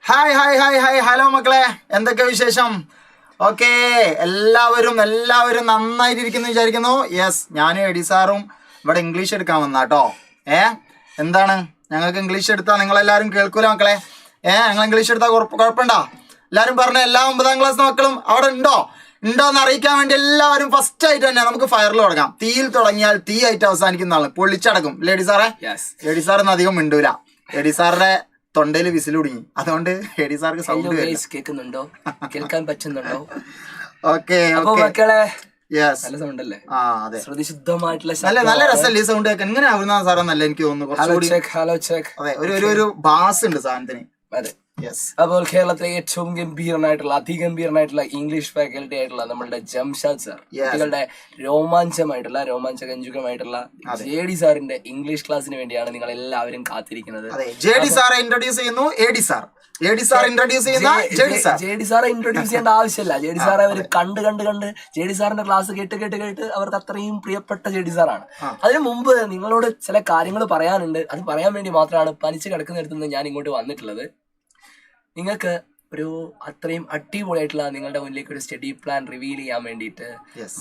Hi hi hi hi hello മക്കളെ, എന്തൊക്കെ വിശേഷം? ഓക്കെ, എല്ലാവരും നന്നായിട്ടിരിക്കുന്നു വിചാരിക്കുന്നു. യെസ്, ഞാനും എഡി സാറും ഇവിടെ ഇംഗ്ലീഷ് എടുക്കാൻ വന്നാട്ടോ. എന്താണ് ഞങ്ങൾക്ക് ഇംഗ്ലീഷ് എടുത്താൽ നിങ്ങളെല്ലാവരും കേൾക്കൂല മക്കളെ. ഞങ്ങൾ ഇംഗ്ലീഷ് എടുത്താൽ കുഴപ്പമുണ്ടോ? എല്ലാവരും പറഞ്ഞ എല്ലാ 9ാം ക്ലാസ് മക്കളും അവിടെ ഉണ്ടോ എന്ന് അറിയിക്കാൻ വേണ്ടി എല്ലാവരും ഫസ്റ്റ് ആയിട്ട് തന്നെ നമുക്ക് ഫയറിൽ തുടങ്ങാം. തീയിൽ തുടങ്ങിയാൽ തീ ആയിട്ട് അവസാനിക്കുന്നതാണ്, പൊള്ളിച്ചടക്കും. ലേഡി സാറേ, ലേഡി സാറൊന്നും അധികം മിണ്ടൂല. ലേഡി സാറിന്റെ തൊണ്ടയിൽ വിസിൽ കുടുങ്ങി, അതുകൊണ്ട് ലേഡി സാർക്ക് സൗണ്ട് കേൾക്കുന്നുണ്ടോ, കേൾക്കാൻ പറ്റുന്നുണ്ടോ? ഓക്കെ മക്കളെ, ശ്രദ്ധിശുദ്ധമായിട്ടുള്ള നല്ല രസമല്ലേ ഈ സൗണ്ട് കേൾക്കാൻ? ഇങ്ങനെ ആവുന്ന സാറെന്നല്ല എനിക്ക് തോന്നുന്നു. ഒരു ബാസ് ഉണ്ട് സാധനത്തിന്. അപ്പോൾ കേരളത്തിലെ ഏറ്റവും അതിഗംഭീരനായിട്ടുള്ള ഇംഗ്ലീഷ് ഫാക്കൽറ്റി ആയിട്ടുള്ള നമ്മളുടെ ജംഷാദ് സാർ, കുട്ടികളുടെ രോമാഞ്ചകമായിട്ടുള്ള JD സാറിന്റെ ഇംഗ്ലീഷ് ക്ലാസ്സിന് വേണ്ടിയാണ് നിങ്ങൾ എല്ലാവരും കാത്തിരിക്കുന്നത്. JD സാറെ ഇൻട്രൊഡ്യൂസ് ചെയ്യുന്നു. JD സാറെ ഇൻട്രൊഡ്യൂസ് ചെയ്യേണ്ട ആവശ്യമില്ല. JD സാറെ അവർ കണ്ട് JD സാറിന്റെ ക്ലാസ് കേട്ട് അവർക്ക് അത്രയും പ്രിയപ്പെട്ട JD സാറാണ്. അതിനു മുമ്പ് നിങ്ങളോട് ചില കാര്യങ്ങൾ പറയാനുണ്ട്. അത് പറയാൻ വേണ്ടി മാത്രമാണ് പനിച്ച് കിടക്കുന്നിടത്ത് നിന്ന് ഞാൻ ഇങ്ങോട്ട് വന്നിട്ടുള്ളത്. നിങ്ങൾക്ക് ഒരു അത്രയും അടിപൊളിയായിട്ടുള്ള നിങ്ങളുടെ മുന്നിലേക്ക് ഒരു സ്റ്റഡി പ്ലാൻ റിവീൽ ചെയ്യാൻ വേണ്ടിയിട്ട്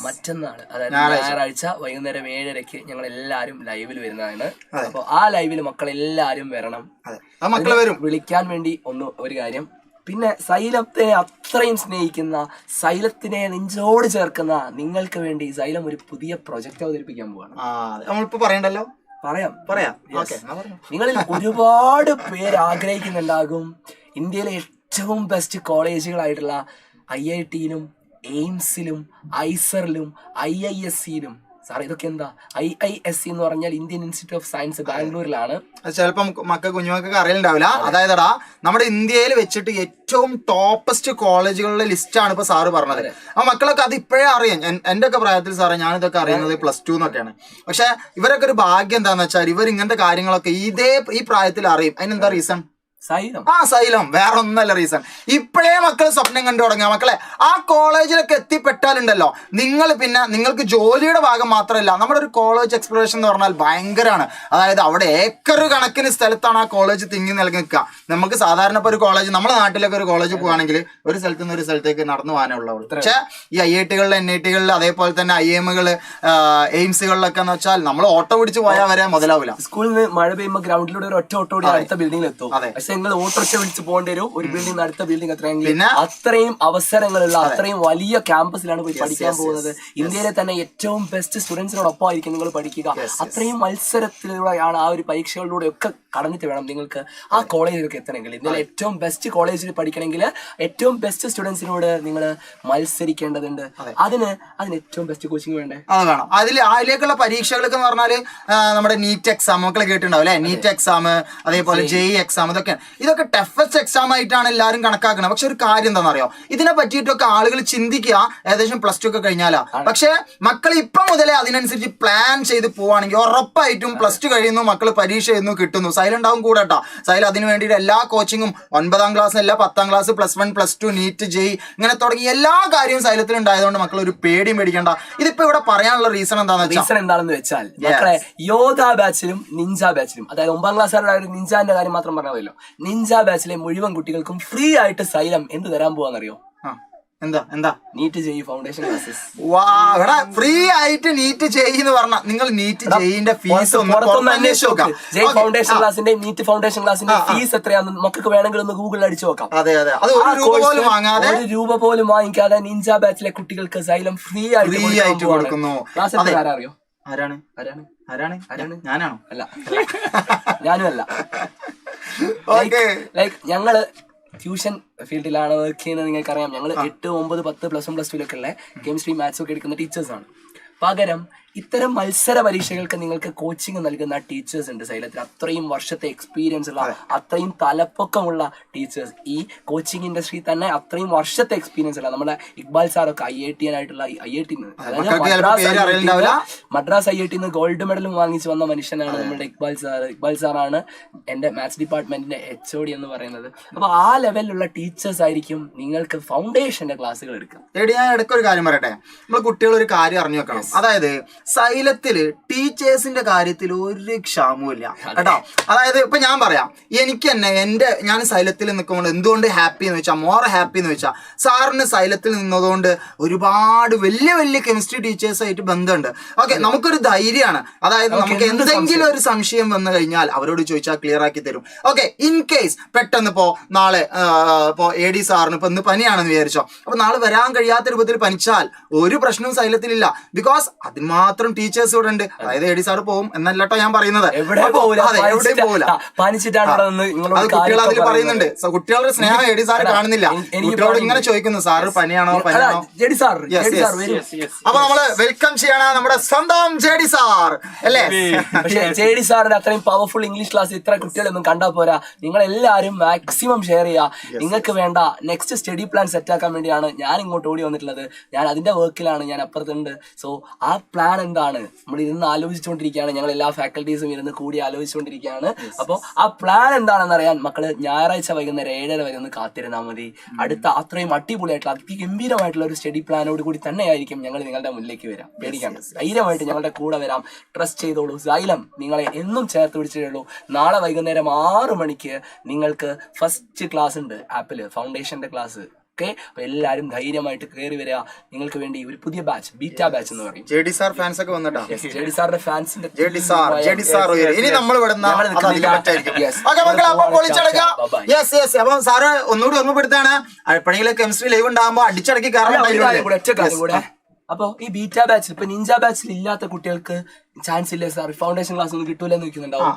മറ്റന്നാൾ, അതായത് ഞായറാഴ്ച വൈകുന്നേരം 7:30 ഞങ്ങൾ എല്ലാവരും ലൈവിൽ വരുന്നതാണ്. അപ്പോൾ ആ ലൈവിൽ മക്കളെല്ലാവരും വരണം. വിളിക്കാൻ വേണ്ടി ഒരു കാര്യം. പിന്നെ സൈലത്തിനെ അത്രയും സ്നേഹിക്കുന്ന, സൈലത്തിനെ നെഞ്ചോട് ചേർക്കുന്ന നിങ്ങൾക്ക് വേണ്ടി സൈലം ഒരു പുതിയ പ്രൊജക്ട് അവതരിപ്പിക്കാൻ പോവാണ്. പറയാം. നിങ്ങളിൽ ഒരുപാട് പേര് ആഗ്രഹിക്കുന്നുണ്ടാകും ഇന്ത്യയിലെ ഏറ്റവും ബെസ്റ്റ് കോളേജുകളായിട്ടുള്ള IIT-യിലും എയിംസിലും ഐസറിലും IISc-യിലും. സാർ ഇതൊക്കെ എന്താ? IISc എന്ന് പറഞ്ഞാൽ ഇന്ത്യൻ ഇൻസ്റ്റിറ്റ്യൂട്ട് ഓഫ് സയൻസ്, ബാംഗ്ലൂരിലാണ്. ചിലപ്പം കുഞ്ഞുമക്കൾക്ക് അറിയിലുണ്ടാവില്ല. അതായതടാ, നമ്മുടെ ഇന്ത്യയിൽ വെച്ചിട്ട് ഏറ്റവും ടോപ്പസ്റ്റ് കോളേജുകളുടെ ലിസ്റ്റാണ് ഇപ്പൊ സാറ് പറഞ്ഞത്. ആ മക്കളൊക്കെ അത് ഇപ്പോഴേ അറിയാം. എന്റെ ഒക്കെ പ്രായത്തിൽ സാറേ ഞാനിതൊക്കെ അറിയുന്നത് +2 എന്നൊക്കെയാണ്. പക്ഷെ ഇവരൊക്കെ ഒരു ഭാഗ്യം എന്താന്ന് വെച്ചാൽ ഇവർ ഇങ്ങനത്തെ കാര്യങ്ങളൊക്കെ ഈ പ്രായത്തിൽ അറിയും. അതിനെന്താ റീസൺ? സൈലം. വേറെ ഒന്നല്ല റീസൺ. ഇപ്പോഴേ മക്കൾ സ്വപ്നം കണ്ടു തുടങ്ങുക. മക്കളെ, ആ കോളേജിലൊക്കെ എത്തിപ്പെട്ടാലുണ്ടല്ലോ നിങ്ങൾക്ക് ജോലിയുടെ ഭാഗം മാത്രമല്ല, നമ്മുടെ ഒരു കോളേജ് എക്സ്പ്ലോറേഷൻ എന്ന് പറഞ്ഞാൽ ഭയങ്കരമാണ്. അതായത് അവിടെ ഏക്കർ കണക്കിന് സ്ഥലത്താണ് ആ കോളേജ് തിങ്ങി നിൽക്കുക. നമുക്ക് സാധാരണ ഇപ്പോൾ ഒരു കോളേജ്, നമ്മുടെ നാട്ടിലൊക്കെ ഒരു കോളേജ് പോവുകയാണെങ്കിൽ ഒരു സ്ഥലത്ത് നിന്ന് ഒരു സ്ഥലത്തേക്ക് നടന്നു പോകാനേ ഉള്ളൂ. പക്ഷേ ഈ IIT-കളിൽ NIT-കളിൽ അതേപോലെ തന്നെ IIM-കൾ എയിംസുകളിലൊക്കെ എന്ന് വെച്ചാൽ നമ്മൾ ഓട്ടോ പിടിച്ച് പോയാൽ വരെ മുതലാവില്ല. സ്കൂളിൽ നിന്ന് മഴ പെയ്യുമ്പോൾ ഗ്രൗണ്ടിലൂടെ ഒരു ഒറ്റ ഓട്ടോ അടുത്ത ബിൽഡിംഗിൽ എത്തും. നിങ്ങൾ ഓട്ടോറിക്ഷ വിളിച്ച് പോകേണ്ടി വരും. ഒരു ബിൽഡിംഗ് അടുത്ത ബിൽഡിംഗ് എത്രയെങ്കിൽ അത്രയും അവസരങ്ങളുള്ള അത്രയും വലിയ ക്യാമ്പസിലാണ് പോയി പഠിക്കാൻ പോകുന്നത്. ഇന്ത്യയിലെ തന്നെ ഏറ്റവും ബെസ്റ്റ് സ്റ്റുഡൻസിനോടൊപ്പം ആയിരിക്കും നിങ്ങൾ പഠിക്കുക. അത്രയും മത്സരത്തിലൂടെയാണ് ആ ഒരു പരീക്ഷകളിലൂടെ ഒക്കെ കടന്നിട്ട് വേണം നിങ്ങൾക്ക് ആ കോളേജിലേക്ക് എത്തണമെങ്കിൽ. ഇന്ത്യയിലെ ഏറ്റവും ബെസ്റ്റ് കോളേജിൽ പഠിക്കണമെങ്കിൽ ഏറ്റവും ബെസ്റ്റ് സ്റ്റുഡൻസിനോട് നിങ്ങൾ മത്സരിക്കേണ്ടതുണ്ട്. അതിന് ഏറ്റവും ബെസ്റ്റ് കോച്ചിങ് വേണ്ടേ? അത് വേണം. അതിലേക്കുള്ള പരീക്ഷകളൊക്കെ എന്ന് പറഞ്ഞാല് നമ്മുടെ നീറ്റ് എക്സാം മക്കളെ കേട്ടിട്ടുണ്ടാവും അല്ലെ? നീറ്റ് എക്സാം, അതേപോലെ JEE എക്സാം, ഇതൊക്കെ ടഫസ്റ്റ് എക്സാം ആയിട്ടാണ് എല്ലാവരും കണക്കാക്കുന്നത്. പക്ഷെ ഒരു കാര്യം എന്താണെന്നറിയോ, ഇതിനെ പറ്റിയിട്ടൊക്കെ ആളുകൾ ചിന്തിക്കുക ഏകദേശം +2 ഒക്കെ കഴിഞ്ഞാലാ. പക്ഷെ മക്കൾ ഇപ്പം മുതലേ അതിനനുസരിച്ച് പ്ലാൻ ചെയ്ത് പോവാണെങ്കിൽ ഉറപ്പായിട്ടും +2 കഴിയുന്നു, മക്കൾ പരീക്ഷ എഴുതുന്നു, കിട്ടുന്നു. സൈലുണ്ടാവും കൂടെ കേട്ടോ. സൈൽ അതിന് വേണ്ടിയിട്ട് എല്ലാ കോച്ചിങ്ങും 9ാം ക്ലാസ് അല്ല 10ാം ക്ലാസ്, +1 +2 നീറ്റ് JEE ഇങ്ങനെ തുടങ്ങി എല്ലാ കാര്യവും സൈലത്തിൽ ഉണ്ടായതുകൊണ്ട് മക്കൾ ഒരു പേടിയും പേടിക്കണ്ട. ഇതിപ്പോ ഇവിടെ പറയാനുള്ള റീസൺ എന്താണെന്ന് വെച്ചാൽ മക്കളെ, യോധ ബാച്ചിലും നിഞ്ച ബാച്ചിലും, അതായത് 9ാം ക്ലാസ്സുകാരുടെ ഒരു നിഞ്ചാന്റെ കാര്യം മാത്രം പറഞ്ഞല്ലോ, നിഞ്ച ബാച്ചിലെ മുഴുവൻ കുട്ടികൾക്കും ഫ്രീ ആയിട്ട് സൈലം എന്ത് തരാൻ പോവാന്നറിയോ? എന്താ NEET JEE foundation classes. Free ആയിട്ട് നീറ്റ് JEE എന്ന് പറഞ്ഞാൽ നിങ്ങൾ നീറ്റ് JEE-ന്റെ ഫീസ് ഫൗണ്ടേഷൻ ക്ലാസിന്റെ നീറ്റ് ഫൗണ്ടേഷൻ ക്ലാസിന്റെ ഫീസ് എത്രയാണെന്ന് മക്കൾക്ക് വേണമെങ്കിൽ ഒന്ന് ഗൂഗിളിൽ അടിച്ചു നോക്കാം. അത് ഒരു രൂപ പോലും വാങ്ങിക്കാതെ നിഞ്ച ബാച്ചിലെ കുട്ടികൾക്ക് സൈലം ഫ്രീ ആയിട്ട് കൊടുക്കുന്നു. ക്ലാസ് അറിയോ? ആരാണ്? ഞാനാണോ? അല്ല, ഞാനും അല്ല. ലൈക്ക് ഞങ്ങള് ട്യൂഷൻ ഫീൽഡിലാണ് വർക്ക് ചെയ്യുന്നത്. നിങ്ങൾക്കറിയാം, ഞങ്ങൾ 8, 9, 10, +1 +2 ഉള്ള കെമിസ്ട്രി മാത്സ് ഒക്കെ എടുക്കുന്ന ടീച്ചേഴ്സാണ്. പകരം ഇത്തരം മത്സര പരീക്ഷകൾക്ക് നിങ്ങൾക്ക് കോച്ചിങ് നൽകുന്ന ടീച്ചേഴ്സ് ഉണ്ട് സൈലത്തിൽ. അത്രയും വർഷത്തെ എക്സ്പീരിയൻസ് ഉള്ള, അത്രയും തലപ്പൊക്കമുള്ള ടീച്ചേഴ്സ്. ഈ കോച്ചിങ് ഇൻഡസ്ട്രി തന്നെ അത്രയും വർഷത്തെ എക്സ്പീരിയൻസ് ഉള്ള നമ്മുടെ ഇക്ബാൽ സാറൊക്കെ IIT-നായിട്ടുള്ള മദ്രാസ് IIT-ന്ന് ഗോൾഡ് മെഡലും വാങ്ങിച്ചു വന്ന മനുഷ്യനാണ് നമ്മുടെ ഇക്ബാൽ സാറാണ് എന്റെ മാത്സ് ഡിപ്പാർട്ട്മെന്റിന്റെ HOD എന്ന് പറയുന്നത്. അപ്പൊ ആ ലെവലിലുള്ള ടീച്ചേഴ്സ് ആയിരിക്കും നിങ്ങൾക്ക് ഫൗണ്ടേഷന്റെ ക്ലാസ്സുകൾ എടുക്കുക. ഞാൻ ഇടയ്ക്കൊരു കാര്യം പറയട്ടെ, നമ്മൾ കുട്ടികൾ ഒരു കാര്യം അറിഞ്ഞു വെക്കണം. അതായത് സൈലത്തില് ടീച്ചേഴ്സിന്റെ കാര്യത്തിൽ ഒരു ക്ഷാമവുമില്ല കേട്ടോ. അതായത് ഇപ്പൊ ഞാൻ പറയാം, എനിക്ക് തന്നെ ഞാൻ സൈലത്തിൽ നിൽക്കുമ്പോൾ എന്തുകൊണ്ട് ഹാപ്പി എന്ന് വെച്ചാൽ, മോർ ഹാപ്പി എന്ന് വെച്ചാൽ സാറിന് സൈലത്തിൽ നിന്നതുകൊണ്ട് ഒരുപാട് വലിയ വലിയ കെമിസ്ട്രി ടീച്ചേഴ്സായിട്ട് ബന്ധമുണ്ട്. ഓക്കെ, നമുക്കൊരു ധൈര്യമാണ്. അതായത് നമുക്ക് എന്തെങ്കിലും ഒരു സംശയം വന്നു കഴിഞ്ഞാൽ അവരോട് ചോദിച്ചാൽ ക്ലിയർ ആക്കി തരും. ഓക്കെ, ഇൻ കേസ് പെട്ടെന്ന് ഇപ്പോ നാളെ ഇപ്പോ AD സാറിന് ഇപ്പൊ ഇന്ന് പനിയാണെന്ന് വിചാരിച്ചോ, അപ്പൊ നാളെ വരാൻ കഴിയാത്ത രൂപത്തിൽ പനിച്ചാൽ ഒരു പ്രശ്നവും സൈലത്തിലില്ല. ബിക്കോസ് അതിന് മാത്രം ടീച്ചേഴ്സ് ഇവിടെ ഉണ്ട്. അതായത് AD സാർ പോകും എന്നല്ലട്ടോ ഞാൻ പറയുന്നത്, എവിടെയും പോകില്ല. അത് കുട്ടികൾ അതിൽ പറയുന്നുണ്ട്. കുട്ടികളുടെ സ്നേഹം AD സാർ കാണുന്നില്ല. കുട്ടികളോട് ഇങ്ങനെ ചോദിക്കുന്നു, സാറ് പനിയാണോ പനിയാണോ. അപ്പൊ നമ്മള് വെൽക്കം ചെയ്യണ നമ്മുടെ സ്വന്തം JD സാർ അല്ലേ. പക്ഷേ JD സാറിന്റെ അത്രയും പവർഫുൾ ഇംഗ്ലീഷ് ക്ലാസ് ഇത്ര കുട്ടികളൊന്നും കണ്ടാൽ പോരാ. നിങ്ങൾ എല്ലാവരും മാക്സിമം ഷെയർ ചെയ്യുക. നിങ്ങൾക്ക് വേണ്ട നെക്സ്റ്റ് സ്റ്റഡി പ്ലാൻ സെറ്റ് ആക്കാൻ വേണ്ടിയാണ് ഞാൻ ഇങ്ങോട്ട് ഓടി വന്നിട്ടുള്ളത്. ഞാൻ അതിന്റെ വർക്കിലാണ്, ഞാൻ അപ്പുറത്തുണ്ട്. സോ ആ പ്ലാൻ എന്താണ് നമ്മൾ ഇരുന്ന് ആലോചിച്ചുകൊണ്ടിരിക്കുകയാണ്. ഞങ്ങൾ എല്ലാ ഫാക്കൽറ്റീസും ഇരുന്ന് കൂടി ആലോചിച്ചുകൊണ്ടിരിക്കുകയാണ്. അപ്പോൾ ആ പ്ലാൻ എന്താണെന്ന് അറിയാൻ മക്കള് ഞായറാഴ്ച വൈകുന്നേരം 7:30 വരെ ഒന്ന് കാത്തിരുന്നാൽ മതി. അടുത്ത അത്രയും അടിപൊളിയായിട്ടുള്ള അതിഗംഭീരമായിട്ടുള്ള ഒരു സ്റ്റഡി പ്ലാനോട് കൂടി തന്നെയായിരിക്കും ഞങ്ങൾ നിങ്ങളുടെ മുന്നിലേക്ക് വരാം. പേടിക്കാണ്ട് ധൈര്യമായിട്ട് ഞങ്ങളുടെ കൂടെ വരാം. ട്രസ്റ്റ് ചെയ്തോളൂ. Xylem നിങ്ങളെ എന്നും ചേർത്ത് പിടിച്ചേ ഉള്ളൂ. നാളെ വൈകുന്നേരം 6 മണിക്ക് നിങ്ങൾക്ക് ഫസ്റ്റ് ക്ലാസ് ഉണ്ട് ആപ്പില്, ഫൗണ്ടേഷന്റെ ക്ലാസ്. ഓക്കെ, അപ്പൊ എല്ലാരും ധൈര്യമായിട്ട് കയറി വരിക. നിങ്ങൾക്ക് വേണ്ടി ഒരു പുതിയ ബാച്ച്, ബീറ്റ ബാച്ച് എന്ന് പറയും. JD സാർ ഫാൻസ് ഒക്കെ വന്നിട്ടാ. JD സാറിന്റെ ഫാൻസിന്റെ ഇനി നമ്മൾ അപ്പൊ സാറ് ഒന്നുകൂടി ഓർമ്മപ്പെടുത്താണ്, എപ്പോഴെങ്കിലും കെമിസ്ട്രി ലൈവ് ഉണ്ടാകുമ്പോ അടിച്ചടക്കി കയറാൻ. അപ്പൊ ഈ ബീറ്റ ബാച്ച് ഇപ്പൊ നിഞ്ച ബാച്ചിൽ ഇല്ലാത്ത കുട്ടികൾക്ക് ചാൻസ് ഇല്ലേ സാർ? ഫൗണ്ടേഷൻ ക്ലാസ് ഒന്നും കിട്ടൂലെന്ന് ചോദിക്കുന്നുണ്ടാവും.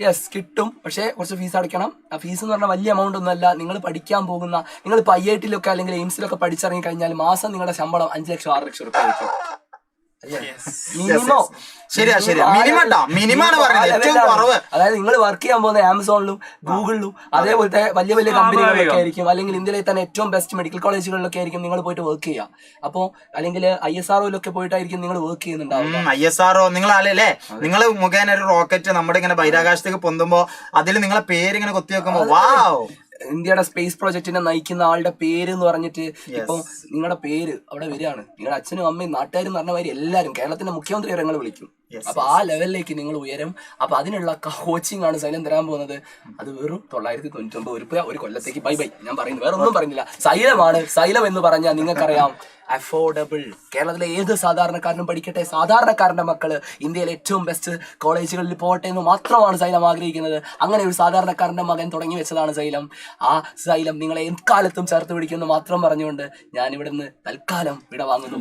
യെസ് കിട്ടും, പക്ഷെ കുറച്ച് ഫീസ് അടയ്ക്കണം. ആ ഫീസ് എന്ന് പറഞ്ഞാൽ വലിയ എമൗണ്ട് ഒന്നുമല്ല. നിങ്ങൾ പഠിക്കാൻ പോകുന്ന, നിങ്ങൾ ഇപ്പൊ IIT-ലൊക്കെ അല്ലെങ്കിൽ എയിംസിലൊക്കെ പഠിച്ചിറങ്ങി കഴിഞ്ഞാൽ മാസം നിങ്ങളുടെ ശമ്പളം 5 ലക്ഷം 6 ലക്ഷം രൂപ ആയിരിക്കും. അതായത് നിങ്ങൾ വർക്ക് ചെയ്യാൻ പോകുന്ന ആമസോണിലും ഗൂഗിളിലും അതേപോലത്തെ വലിയ വലിയ കമ്പനികളിലൊക്കെ ആയിരിക്കും, അല്ലെങ്കിൽ ഇന്ത്യയിലെ തന്നെ ഏറ്റവും ബെസ്റ്റ് മെഡിക്കൽ കോളേജുകളിലൊക്കെ ആയിരിക്കും നിങ്ങൾ പോയിട്ട് വർക്ക് ചെയ്യുക. അപ്പോ അല്ലെങ്കിൽ ISRO-ലൊക്കെ പോയിട്ടായിരിക്കും നിങ്ങൾ വർക്ക് ചെയ്യുന്നുണ്ടാവും. ISRO നിങ്ങൾ അല്ലേ, നിങ്ങൾ മുഖേന ഒരു റോക്കറ്റ് നമ്മുടെ ഇങ്ങനെ ബഹിരാകാശത്തേക്ക് പൊന്തുമ്പോ അതിൽ നിങ്ങളെ പേര് ഇങ്ങനെ കൊത്തി വെക്കുമ്പോ വാവ്, ഇന്ത്യയുടെ സ്പേസ് പ്രോജക്റ്റിനെ നയിക്കുന്ന ആളുടെ പേര് എന്ന് പറഞ്ഞിട്ട് ഇപ്പൊ നിങ്ങളുടെ പേര് അവിടെ വരികയാണ്. നിങ്ങളുടെ അച്ഛനും അമ്മയും നാട്ടുകാരും പറഞ്ഞ മാതിരി എല്ലാവരും കേരളത്തിന്റെ മുഖ്യമന്ത്രി വരെ വിളിക്കും. അപ്പൊ ആ ലെവലിലേക്ക് നിങ്ങൾ ഉയരും. അപ്പൊ അതിനുള്ള കോച്ചിങ് ആണ് Xylem തരാൻ പോകുന്നത്. അത് വെറും 999 രൂപ ഒരു കൊല്ലത്തേക്ക്. ബൈ ബൈ, ഞാൻ പറയുന്നത് വേറെ ഒന്നും പറയുന്നില്ല. Xylem ആണ്. Xylem എന്ന് പറഞ്ഞാൽ നിങ്ങൾക്കറിയാം, അഫോർഡബിൾ. കേരളത്തിലെ ഏത് സാധാരണക്കാരനും പഠിക്കട്ടെ, സാധാരണക്കാരന്റെ മക്കള് ഇന്ത്യയിലെ ഏറ്റവും ബെസ്റ്റ് കോളേജുകളിൽ പോകട്ടെ എന്ന് മാത്രമാണ് Xylem ആഗ്രഹിക്കുന്നത്. അങ്ങനെ ഒരു സാധാരണക്കാരന്റെ മകൻ തുടങ്ങി വെച്ചതാണ് Xylem. ആ Xylem നിങ്ങളെ എക്കാലത്തും ചേർത്ത് പിടിക്കുമെന്ന് മാത്രം പറഞ്ഞുകൊണ്ട് ഞാൻ ഇവിടെ നിന്ന് തൽക്കാലം വിട വാങ്ങുന്നു.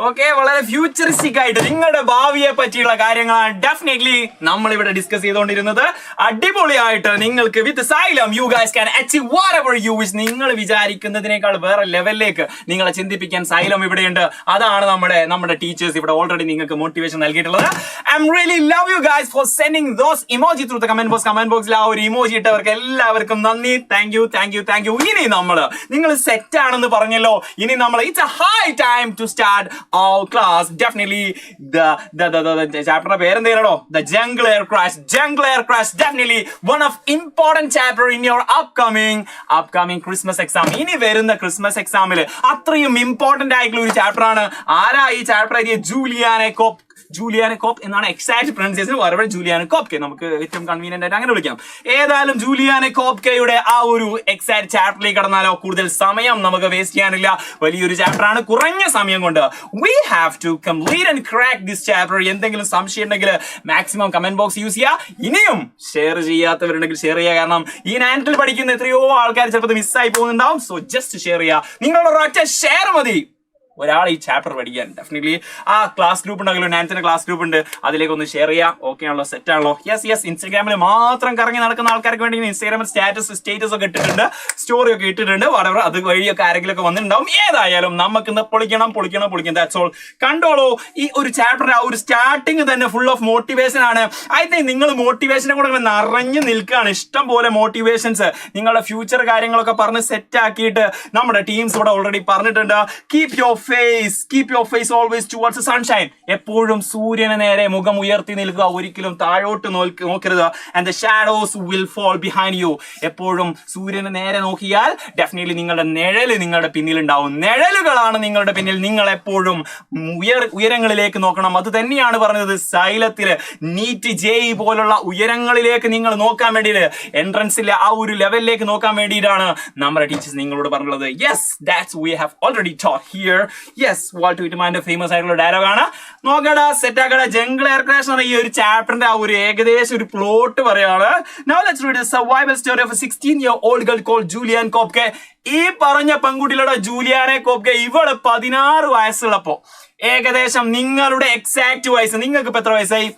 ഓക്കെ, വളരെ ഫ്യൂച്ചറിസ്റ്റിക് ആയിട്ട് നിങ്ങളുടെ ഭാവിയെ പറ്റിയുള്ള കാര്യങ്ങളാണ് ഡെഫിനറ്റ്ലി നമ്മൾ ഇവിടെ ഡിസ്കസ് ചെയ്തുകൊണ്ടിരുന്നത്. അടിപൊളിയായിട്ട് നിങ്ങൾക്ക് വിത്ത് Xylem U guys can achieve whatever you wish. നിങ്ങൾ വിചാരിക്കുന്നതിനേക്കാൾ വേറെ ലെവലിലേക്ക് നിങ്ങളെ ചിന്തിപ്പിക്കാൻ Xylem ഇവിടെയുണ്ട്. അതാണ് നമ്മുടെ ടീച്ചേഴ്സ് ഇവിടെ ഓൾറെഡി നിങ്ങൾക്ക് മോട്ടിവേഷൻ നൽകിയിട്ടുള്ളത്. I'm really love you guys for sending those emoji through the comment box. Comment ബോക്സിൽ ആ ഒരു ഇമോജി ഇട്ടവർക്ക് എല്ലാവർക്കും നന്ദി. Thank you. ഇനി നിങ്ങൾ സെറ്റ് ആണെന്ന് പറഞ്ഞല്ലോ. ഇനി നമ്മൾ it's a high time to start our class. Definitely the chapter പേര് എന്താണോ, the jungle air crash. Definitely one of important chapter in your upcoming Christmas exam. ഇനി വരുന്ന ക്രിസ്മസ് എക്സാമിൽ അത്രയും ഇമ്പോർട്ടന്റ് ആയിട്ടുള്ള ഒരു ചാപ്റ്റർ ആണ്. ആരാ ഈ ചാപ്റ്റർ എഴുതിയ? ജൂലിയാനെ കോപ്പ് എന്നാണ് എക്സാക്ട് പ്രൊനൗൺസിയേഷൻ. വേറെ ജൂലിയാനെ കോപ്കെ, നമുക്ക് ഏറ്റവും കൺവീനിയന്റ് ആയിട്ട് അങ്ങനെ വിളിക്കാം. ഏതായാലും ജൂലിയാനെ കോപ്കെയുടെ ആ ഒരു എക്സാക്ട് ചാപ്റ്ററിലേക്ക് കടന്നാലോ? കൂടുതൽ സമയം നമുക്ക് വേസ്റ്റ് ചെയ്യാനില്ല. വലിയൊരു ചാപ്റ്റർ ആണ്. കുറഞ്ഞ സമയം കൊണ്ട് we have to complete and crack this chapter. എന്തെങ്കിലും സംശയം ഉണ്ടെങ്കിൽ മാക്സിമം കമന്റ് ബോക്സ് യൂസ് ചെയ്യുക. ഇനിയും ഷെയർ ചെയ്യാത്തവരുണ്ടെങ്കിൽ ഷെയർ ചെയ്യുക. കാരണം ഈ നാൻറ്റിൽ പഠിക്കുന്ന എത്രയോ ആൾക്കാർ ചിലപ്പോൾ മിസ്സായി പോകുന്നുണ്ടാവും. സോ ജസ്റ്റ് ഷെയർ ചെയ്യുക. നിങ്ങളുടെ ഒരൊറ്റ ഷെയർ മതി ഒരാൾ ഈ ചാപ്റ്റർ പഠിക്കാൻ. ഡെഫിനറ്റ്ലി ആ ക്ലാസ് ഗ്രൂപ്പ് ഉണ്ടെങ്കിലും, നാൻസിന്റെ ക്ലാസ് ഗ്രൂപ്പ് ഉണ്ട്, അതിലേക്ക് ഒന്ന് ഷെയർ ചെയ്യാം. ഓക്കെ ആണല്ലോ, സെറ്റ് ആണല്ലോ? യെസ്. ഇൻസ്റ്റാഗ്രാമിൽ മാത്രം കറങ്ങി നടക്കുന്ന ആൾക്കാർക്ക് വേണ്ടി ഇൻസ്റ്റാഗ്രാമിൽ സ്റ്റേറ്റസ് ഒക്കെ ഇട്ടിട്ടുണ്ട്, സ്റ്റോറി ഒക്കെ ഇട്ടിട്ടുണ്ട്. വളരെ അത് വഴിയൊക്കെ ആരെങ്കിലും ഒക്കെ വന്നിട്ടുണ്ടാവും. ഏതായാലും നമുക്കിന്ന് പൊളിക്കണം. That's all. കണ്ടോളൂ, ഈ ഒരു ചാപ്റ്റർ ആ ഒരു സ്റ്റാർട്ടിങ് തന്നെ ഫുൾ ഓഫ് മോട്ടിവേഷൻ ആണ്. ഐ തിങ്ക് നിങ്ങൾ മോട്ടിവേഷനെ കൂടെ നിറഞ്ഞു നിൽക്കുകയാണ്. ഇഷ്ടം പോലെ മോട്ടിവേഷൻസ് നിങ്ങളുടെ ഫ്യൂച്ചർ കാര്യങ്ങളൊക്കെ പറഞ്ഞ് സെറ്റ് ആക്കിയിട്ട് നമ്മുടെ ടീംസ് ഇവിടെ ഓൾറെഡി പറഞ്ഞിട്ടുണ്ട്. Keep your your face always towards the sunshine. എപ്പോഴും സൂര്യന് നേരെ മുഖം ഉയർത്തി നിൽക്കുക, ഒരിക്കലും താഴോട്ട് നോക്കരുത്. And the shadows will fall behind you. എപ്പോഴും സൂര്യന് നേരെ നോക്കിയാൽ ഡെഫിനറ്റ്ലി നിങ്ങളുടെ നിഴല് നിങ്ങളുടെ പിന്നിൽ ഉണ്ടാവും. നിഴലുകളാണ് നിങ്ങളുടെ പിന്നിൽ. നിങ്ങൾ എപ്പോഴും ഉയരങ്ങളിലേക്ക് നോക്കണം. അത് തന്നെയാണ് പറഞ്ഞത് സൈലത്തില്. നീറ്റ് ജെഇ പോലുള്ള ഉയരങ്ങളിലേക്ക് നിങ്ങൾ നോക്കാൻ വേണ്ടിയിട്ട്, എൻട്രൻസിലെ ആ ഒരു ലെവലിലേക്ക് നോക്കാൻ വേണ്ടിയിട്ടാണ് നമ്മുടെ ടീച്ചേഴ്സ് നിങ്ങളോട് പറഞ്ഞത്. Yes, that's we have already taught here. Yes, Walt വിറ്റ്മാന്റെ ഫേമസ് ആയിട്ടുള്ള ഡയലോഗാണ്. നോക്കടാ സെറ്റാക്കട ജംഗിൾ എയർ ക്രാഷ് എന്ന ഈ ഒരു ചാപ്റ്ററിന്റെ ആ ഒരു ഏകദേശം ഒരു പ്ലോട്ട് പറയാണ്. Now let's read a survival story of a 16-year-old girl called Julianne Koepke. ഈ പറഞ്ഞ പെൺകുട്ടിയുടെ ജൂലിയാനെ കോപ്കെ, ഇവള് 16 വയസ്സുള്ളപ്പോ, ഏകദേശം നിങ്ങളുടെ എക്സാക്ട് വയസ്സ്, നിങ്ങൾക്ക് ഇപ്പൊ എത്ര വയസ്സായി?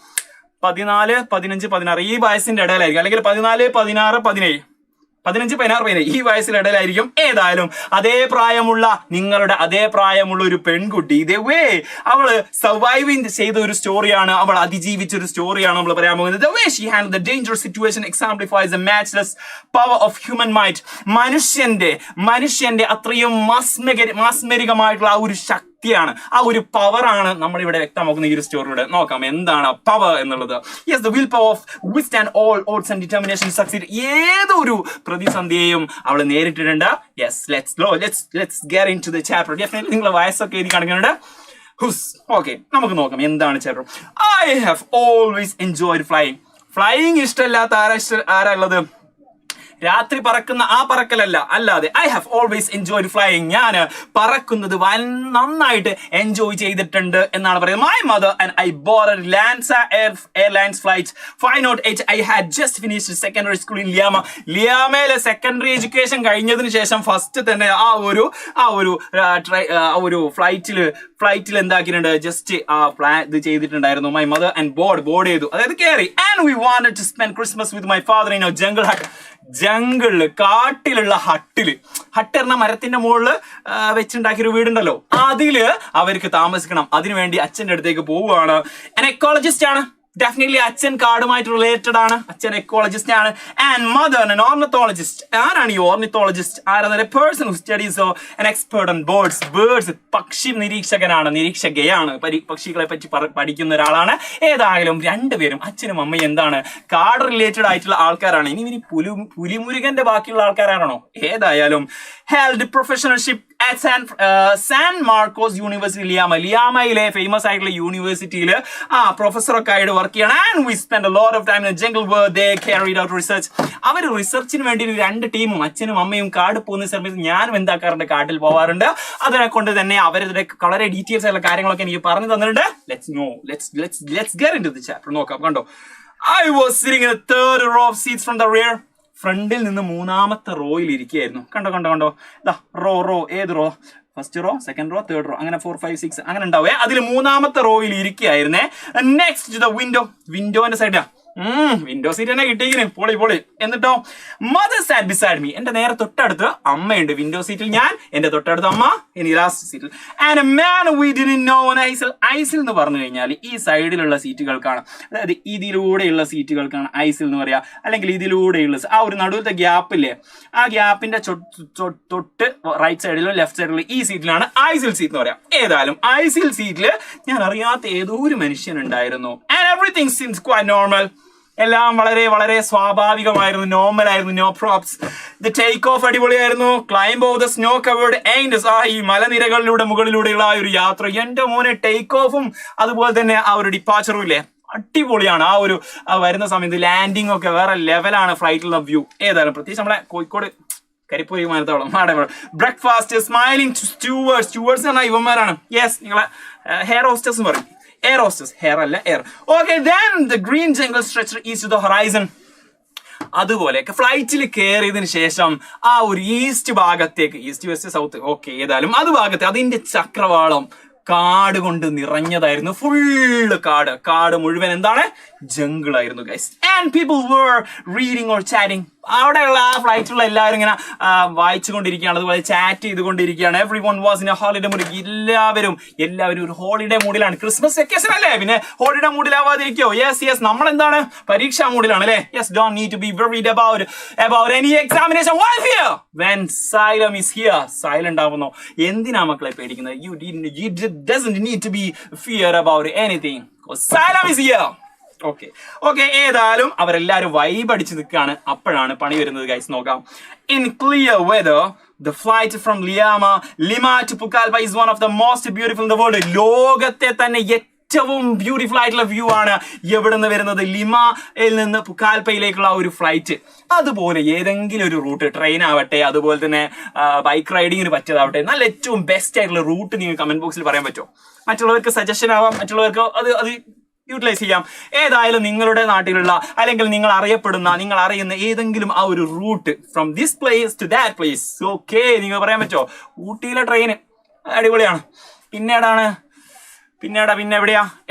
14, 15, 16 ഈ വയസ്സിന്റെ ഇടയിലായിരിക്കും, അല്ലെങ്കിൽ 14, 16, 17, 15, 16, 17 ഈ വയസ്സിലിടയിലായിരിക്കും. ഏതായാലും നിങ്ങളുടെ അതേ പ്രായമുള്ള ഒരു പെൺകുട്ടി ഇതേ വേ അവള് സർവൈവിങ് ചെയ്ത ഒരു സ്റ്റോറിയാണ്, അവൾ അതിജീവിച്ച ഒരു സ്റ്റോറിയാണ് നമ്മൾ പറയാൻ പോകുന്നത്. The way she handled the dangerous situation exemplifies the matchless power of human might. മനുഷ്യന്റെ അത്രയും മാസ്മരികമായിട്ടുള്ള ആ ഒരു ശക്തിയാണ്, ആ ഒരു പവറാണ് നമ്മൾ ഇവിടെ വ്യക്തമാക്കുന്ന ഈ ഒരു സ്റ്റോറിയുടെ. നോക്കാം എന്താണ് പവർ എന്നുള്ളത്. Yes, the will power of withstand all odds and determination to succeed. ഏതൊരു പ്രതിസന്ധിയെയും അവൾ നേരിട്ടിട്ടുണ്ട്. Yes, let's get into the chapter. Definitely നിങ്ങളെ വയസ്സൊക്കെ എഴുതി കാണിക്കുന്നുണ്ട്. ഓക്കെ, നമുക്ക് നോക്കാം എന്താണ് chapter. I have always enjoyed flying. Flying ഇഷ്ടമല്ലാത്ത ആരാ ഉള്ളത്? രാത്രി പറക്കുന്ന ആ പറക്കലല്ല, അല്ലാതെ I have always enjoyed flying. ഞാൻ പറക്കുന്നത് നന്നായിട്ട് എൻജോയ് ചെയ്തിട്ടുണ്ട് എന്നാണ് പറയുന്നത്. My mother and I bought a Lanza Airlines flight 508. I had just finished secondary school in Liama. ലിയാമയിലെ സെക്കൻഡറി എഡ്യൂക്കേഷൻ കഴിഞ്ഞതിന് ശേഷം ഫസ്റ്റ് തന്നെ ആ ഒരു ഫ്ലൈറ്റിൽ എന്താക്കിയിട്ടുണ്ട്, ജസ്റ്റ് ഇത് ചെയ്തിട്ടുണ്ടായിരുന്നു. മൈ മദർ ആൻഡ് ബോർഡ് ചെയ്തു, അതായത് കയറി. And we wanted to spend Christmas with my father in jungle hut. ജംഗിളില്, കാട്ടിലുള്ള ഹട്ട് എന്ന മരത്തിന്റെ മുകളിൽ വെച്ചുണ്ടാക്കിയൊരു വീടുണ്ടല്ലോ, അതില് അവർക്ക് താമസിക്കണം. അതിനുവേണ്ടി അച്ഛന്റെ അടുത്തേക്ക് പോവുകയാണ്. എക്കോളജിസ്റ്റ് ആണ്, ഡെഫിനറ്റ്ലി അച്ഛൻ കാടുമായിട്ട് റിലേറ്റഡ് ആണ്, അച്ഛൻ എക്കോളജിസ്റ്റ് ആണ്. And mother an ornithologist. ആരാണ് ഈ ഓർണിത്തോളജിസ്റ്റ്? ആരാണ്? Person who studies an expert on birds. പക്ഷി നിരീക്ഷകയാണ്, പക്ഷികളെ പറ്റി പഠിക്കുന്ന ഒരാളാണ്. ഏതായാലും രണ്ടുപേരും, അച്ഛനും അമ്മയും എന്താണ്, കാട് റിലേറ്റഡ് ആയിട്ടുള്ള ആൾക്കാരാണ്. ഇനി പുലിമുരുകന്റെ ബാക്കിയുള്ള ആൾക്കാരാണോ? ഏതായാലും held professorship at San Marcos University, ലിയാമയിലെ ഫേമസ് ആയിട്ടുള്ള യൂണിവേഴ്സിറ്റിയിൽ പ്രൊഫസറൊക്കെ ആയിട്ട് വർക്ക് ചെയ്യണം. And we spend a lot of time in the jungle where they carried out research. അവർ റിസർച്ചിന് വേണ്ടി രണ്ട് ടീമും, അച്ഛനും അമ്മയും കാട് പോകുന്ന സമയത്ത് ഞാനും എന്താക്കാറുണ്ട്, കാട്ടിൽ പോവാറുണ്ട്. അതിനെ കൊണ്ട് തന്നെ അവരുടെ വളരെ ഡീറ്റെയിൽസ് ആയിട്ടുള്ള കാര്യങ്ങളൊക്കെ എനിക്ക് പറഞ്ഞു തന്നിട്ടുണ്ട്. Let's get into the chapter. നോക്കാം. കണ്ടോ, I was sitting in the third row of seats from the rear. ഫ്രണ്ടിൽ നിന്ന് 3ാമത്തെ റോയിൽ ഇരിക്കുകയായിരുന്നു. കണ്ടോ ഇതാ റോ ഏത് row? First row, second row, third row, അങ്ങനെ 4, 5, 6 അങ്ങനെ ഉണ്ടാവേ. അതിൽ 3ാമത്തെ റോയിൽ ഇരിക്കുകയായിരുന്നേ. നെക്സ്റ്റ് ടു ദ വിൻഡോന്റെ സൈഡാ. വിൻഡോ സീറ്റ് തന്നെ കിട്ടിയിരിക്കുന്നു, പൊളി. എന്നിട്ടോ മദർ സാറ്റ് ബിസൈഡ് മീ. എന്റെ നേരെ തൊട്ടടുത്ത് അമ്മയുണ്ട് വിൻഡോ സീറ്റിൽ, ഞാൻ എന്റെ തൊട്ടടുത്ത് അമ്മ, ഇനി ലാസ്റ്റ് സീറ്റിൽ. And a man we didn't know on ഐസിൽ എന്ന് പറഞ്ഞു കഴിഞ്ഞാൽ ഈ സൈഡിലുള്ള സീറ്റുകൾക്കാണ്, അതായത് ഇതിലൂടെയുള്ള സീറ്റുകൾക്കാണ് ഐസിൽ എന്ന് പറയാ, അല്ലെങ്കിൽ ഇതിലൂടെയുള്ള ആ ഒരു നടുവിലത്തെ ഗ്യാപ്പില്ലേ, ആ ഗ്യാപ്പിന്റെ തൊട്ട് റൈറ്റ് സൈഡിലും ലെഫ്റ്റ് സൈഡിലും ഈ സീറ്റിലാണ് ഐസിൽ സീറ്റ് എന്ന് പറയാം. ഏതായാലും ഐസിൽ സീറ്റില് ഞാൻ അറിയാത്ത ഏതോ ഒരു മനുഷ്യൻ ഉണ്ടായിരുന്നു. And everything seems quite normal. എല്ലാം വളരെ വളരെ സ്വാഭാവികമായിരുന്നു, നോർമൽ ആയിരുന്നു, no props. The take off അടിപൊളിയായിരുന്നു. Climb of the snow covered ends. ഈ മുകളിലൂടെയുള്ള ആ ഒരു യാത്ര, എന്റെ മോനെ ടേക്ക് ഓഫും അതുപോലെ തന്നെ ആ ഒരു ഡിപ്പാച്ചറും ഇല്ലേ, അടിപൊളിയാണ്. ആ ഒരു വരുന്ന സമയത്ത് ലാൻഡിംഗ് ഒക്കെ വേറെ ലെവലാണ്, ഫ്ലൈറ്റിലുള്ള വ്യൂ. ഏതായാലും പ്രത്യേകിച്ച് നമ്മളെ കോഴിക്കോട് കരിപ്പൂർ വിമാനത്താവളം. ബ്രേക്ക്ഫാസ്റ്റ്, സ്മൈലിംഗ് സ്റ്റുവേർഡ്സ് പറഞ്ഞാൽ ഇവന്മാരാണ്. യെസ്, നിങ്ങളെ ഹെയർ ഹോസ്റ്റസ് പറയും. എയർ ഹോസ്റ്റസ്, ഹെയർ അല്ല air. Okay, then the green jungle stretched east to the horizon. അതുപോലെ ഫ്ലൈറ്റിൽ കയറിയതിനു ശേഷം ആ ഒരു ഈസ്റ്റ് ഭാഗത്തേക്ക്, ഈസ്റ്റ് വെസ്റ്റ് സൗത്ത്, ഓക്കെ, ഏതായാലും അത് ഭാഗത്ത് അതിന്റെ ചക്രവാളം കാട് കൊണ്ട് നിറഞ്ഞതായിരുന്നു. ഫുള്ള് കാട് മുഴുവൻ എന്താണ്, ജംഗിൾ ആയിരുന്നു guys. And people were reading or chatting. അവിടെയുള്ള ആ ഫ്ലൈറ്റിലുള്ള എല്ലാവരും ഇങ്ങനെ വായിച്ചുകൊണ്ടിരിക്കുകയാണ്, അതുപോലെ ചാറ്റ് ചെയ്തുകൊണ്ടിരിക്കുകയാണ്. Everyone was in a holiday mood. എല്ലാവരും ഒരു ഹോളിഡേ മൂഡിലാണ്. ക്രിസ്മസ് വെക്കേഷൻ അല്ലേ, പിന്നെ ഹോളിഡേ മൂഡിലാവാതിരിക്കോ? യെസ് നമ്മളെന്താണ്, പരീക്ഷാ മൂഡിലാണ് അല്ലേ? Yes, don't need to be worried about any examination while here when Xylem is here. Silent ആവുന്നു. എന്തിനാ മക്കളെ പേടിക്കുന്നത്? You doesn't need to be fear about anything. Xylem is here. Okay ഏതായാലും അവരെല്ലാരും വൈബ് അടിച്ച് നിൽക്കുകയാണ്. അപ്പോഴാണ് പണി വരുന്നത് ഗൈസ്. നോക്കാം. In clear whether the flight from Lima to Pucallpa is one of the most beautiful in the world. ലോകത്തെ തന്നെ ഏറ്റവും ബ്യൂട്ടിഫുൾ ആയിട്ടുള്ള വ്യൂ ആണ് എവിടെ നിന്ന് വരുന്നത്, ലിമയിൽ നിന്ന് പുക്കാൽപ്പയിലേക്കുള്ള ഒരു ഫ്ലൈറ്റ്. അതുപോലെ ഏതെങ്കിലും ഒരു റൂട്ട്, ട്രെയിൻ ആവട്ടെ, അതുപോലെ തന്നെ ബൈക്ക് റൈഡിങ്ങിന് പറ്റിയതാവട്ടെ, നല്ല ഏറ്റവും ബെസ്റ്റ് ആയിട്ടുള്ള റൂട്ട് നിങ്ങൾ കമന്റ് ബോക്സിൽ പറയാൻ പറ്റുമോ? മറ്റുള്ളവർക്ക് സജഷൻ ആവാം, മറ്റുള്ളവർക്ക് അത് യൂട്ടിലൈസ് ചെയ്യാം. ഏതായാലും നിങ്ങളുടെ നാട്ടിലുള്ള അല്ലെങ്കിൽ നിങ്ങൾ അറിയുന്ന ഏതെങ്കിലും ആ ഒരു route from this place to that place. Okay, നിങ്ങൾ പറയാൻ പറ്റുമോ? ഊട്ടിയിലെ ട്രെയിൻ അടിപൊളിയാണ്. പിന്നെ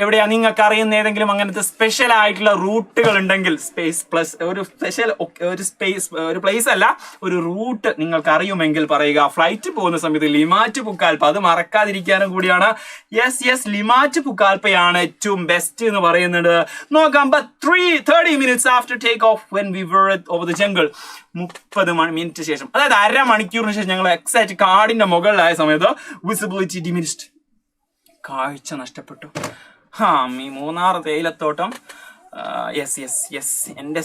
എവിടെയാ നിങ്ങൾക്ക് അറിയുന്ന ഏതെങ്കിലും അങ്ങനത്തെ സ്പെഷ്യൽ ആയിട്ടുള്ള റൂട്ടുകൾ ഉണ്ടെങ്കിൽ, ഒരു പ്ലേസ് അല്ല, ഒരു റൂട്ട് നിങ്ങൾക്ക് അറിയുമെങ്കിൽ പറയുക. ഫ്ലൈറ്റ് പോകുന്ന സമയത്ത് ലിമ ടു പുക്കാൽപ്പ, അത് മറക്കാതിരിക്കാനും കൂടിയാണ്. യെസ് ലിമ ടു പുക്കാൽപ്പയാണ് ഏറ്റവും ബെസ്റ്റ് എന്ന് പറയുന്നത്. നോക്കാം. 30 minutes after take off when we were over the jungle. 30 minute ശേഷം, അതായത് 1/2 മണിക്കൂറിന് ശേഷം ഞങ്ങൾ എക്സാക്ട് കാടിന്റെ മുകളിലായ സമയത്ത് വിസിബിലിറ്റി ഡിമിനിഷ്ഡ്, കാഴ്ച നഷ്ടപ്പെട്ടു. മൂന്നാർ തേയിലത്തോട്ടം. യെസ് എന്റെ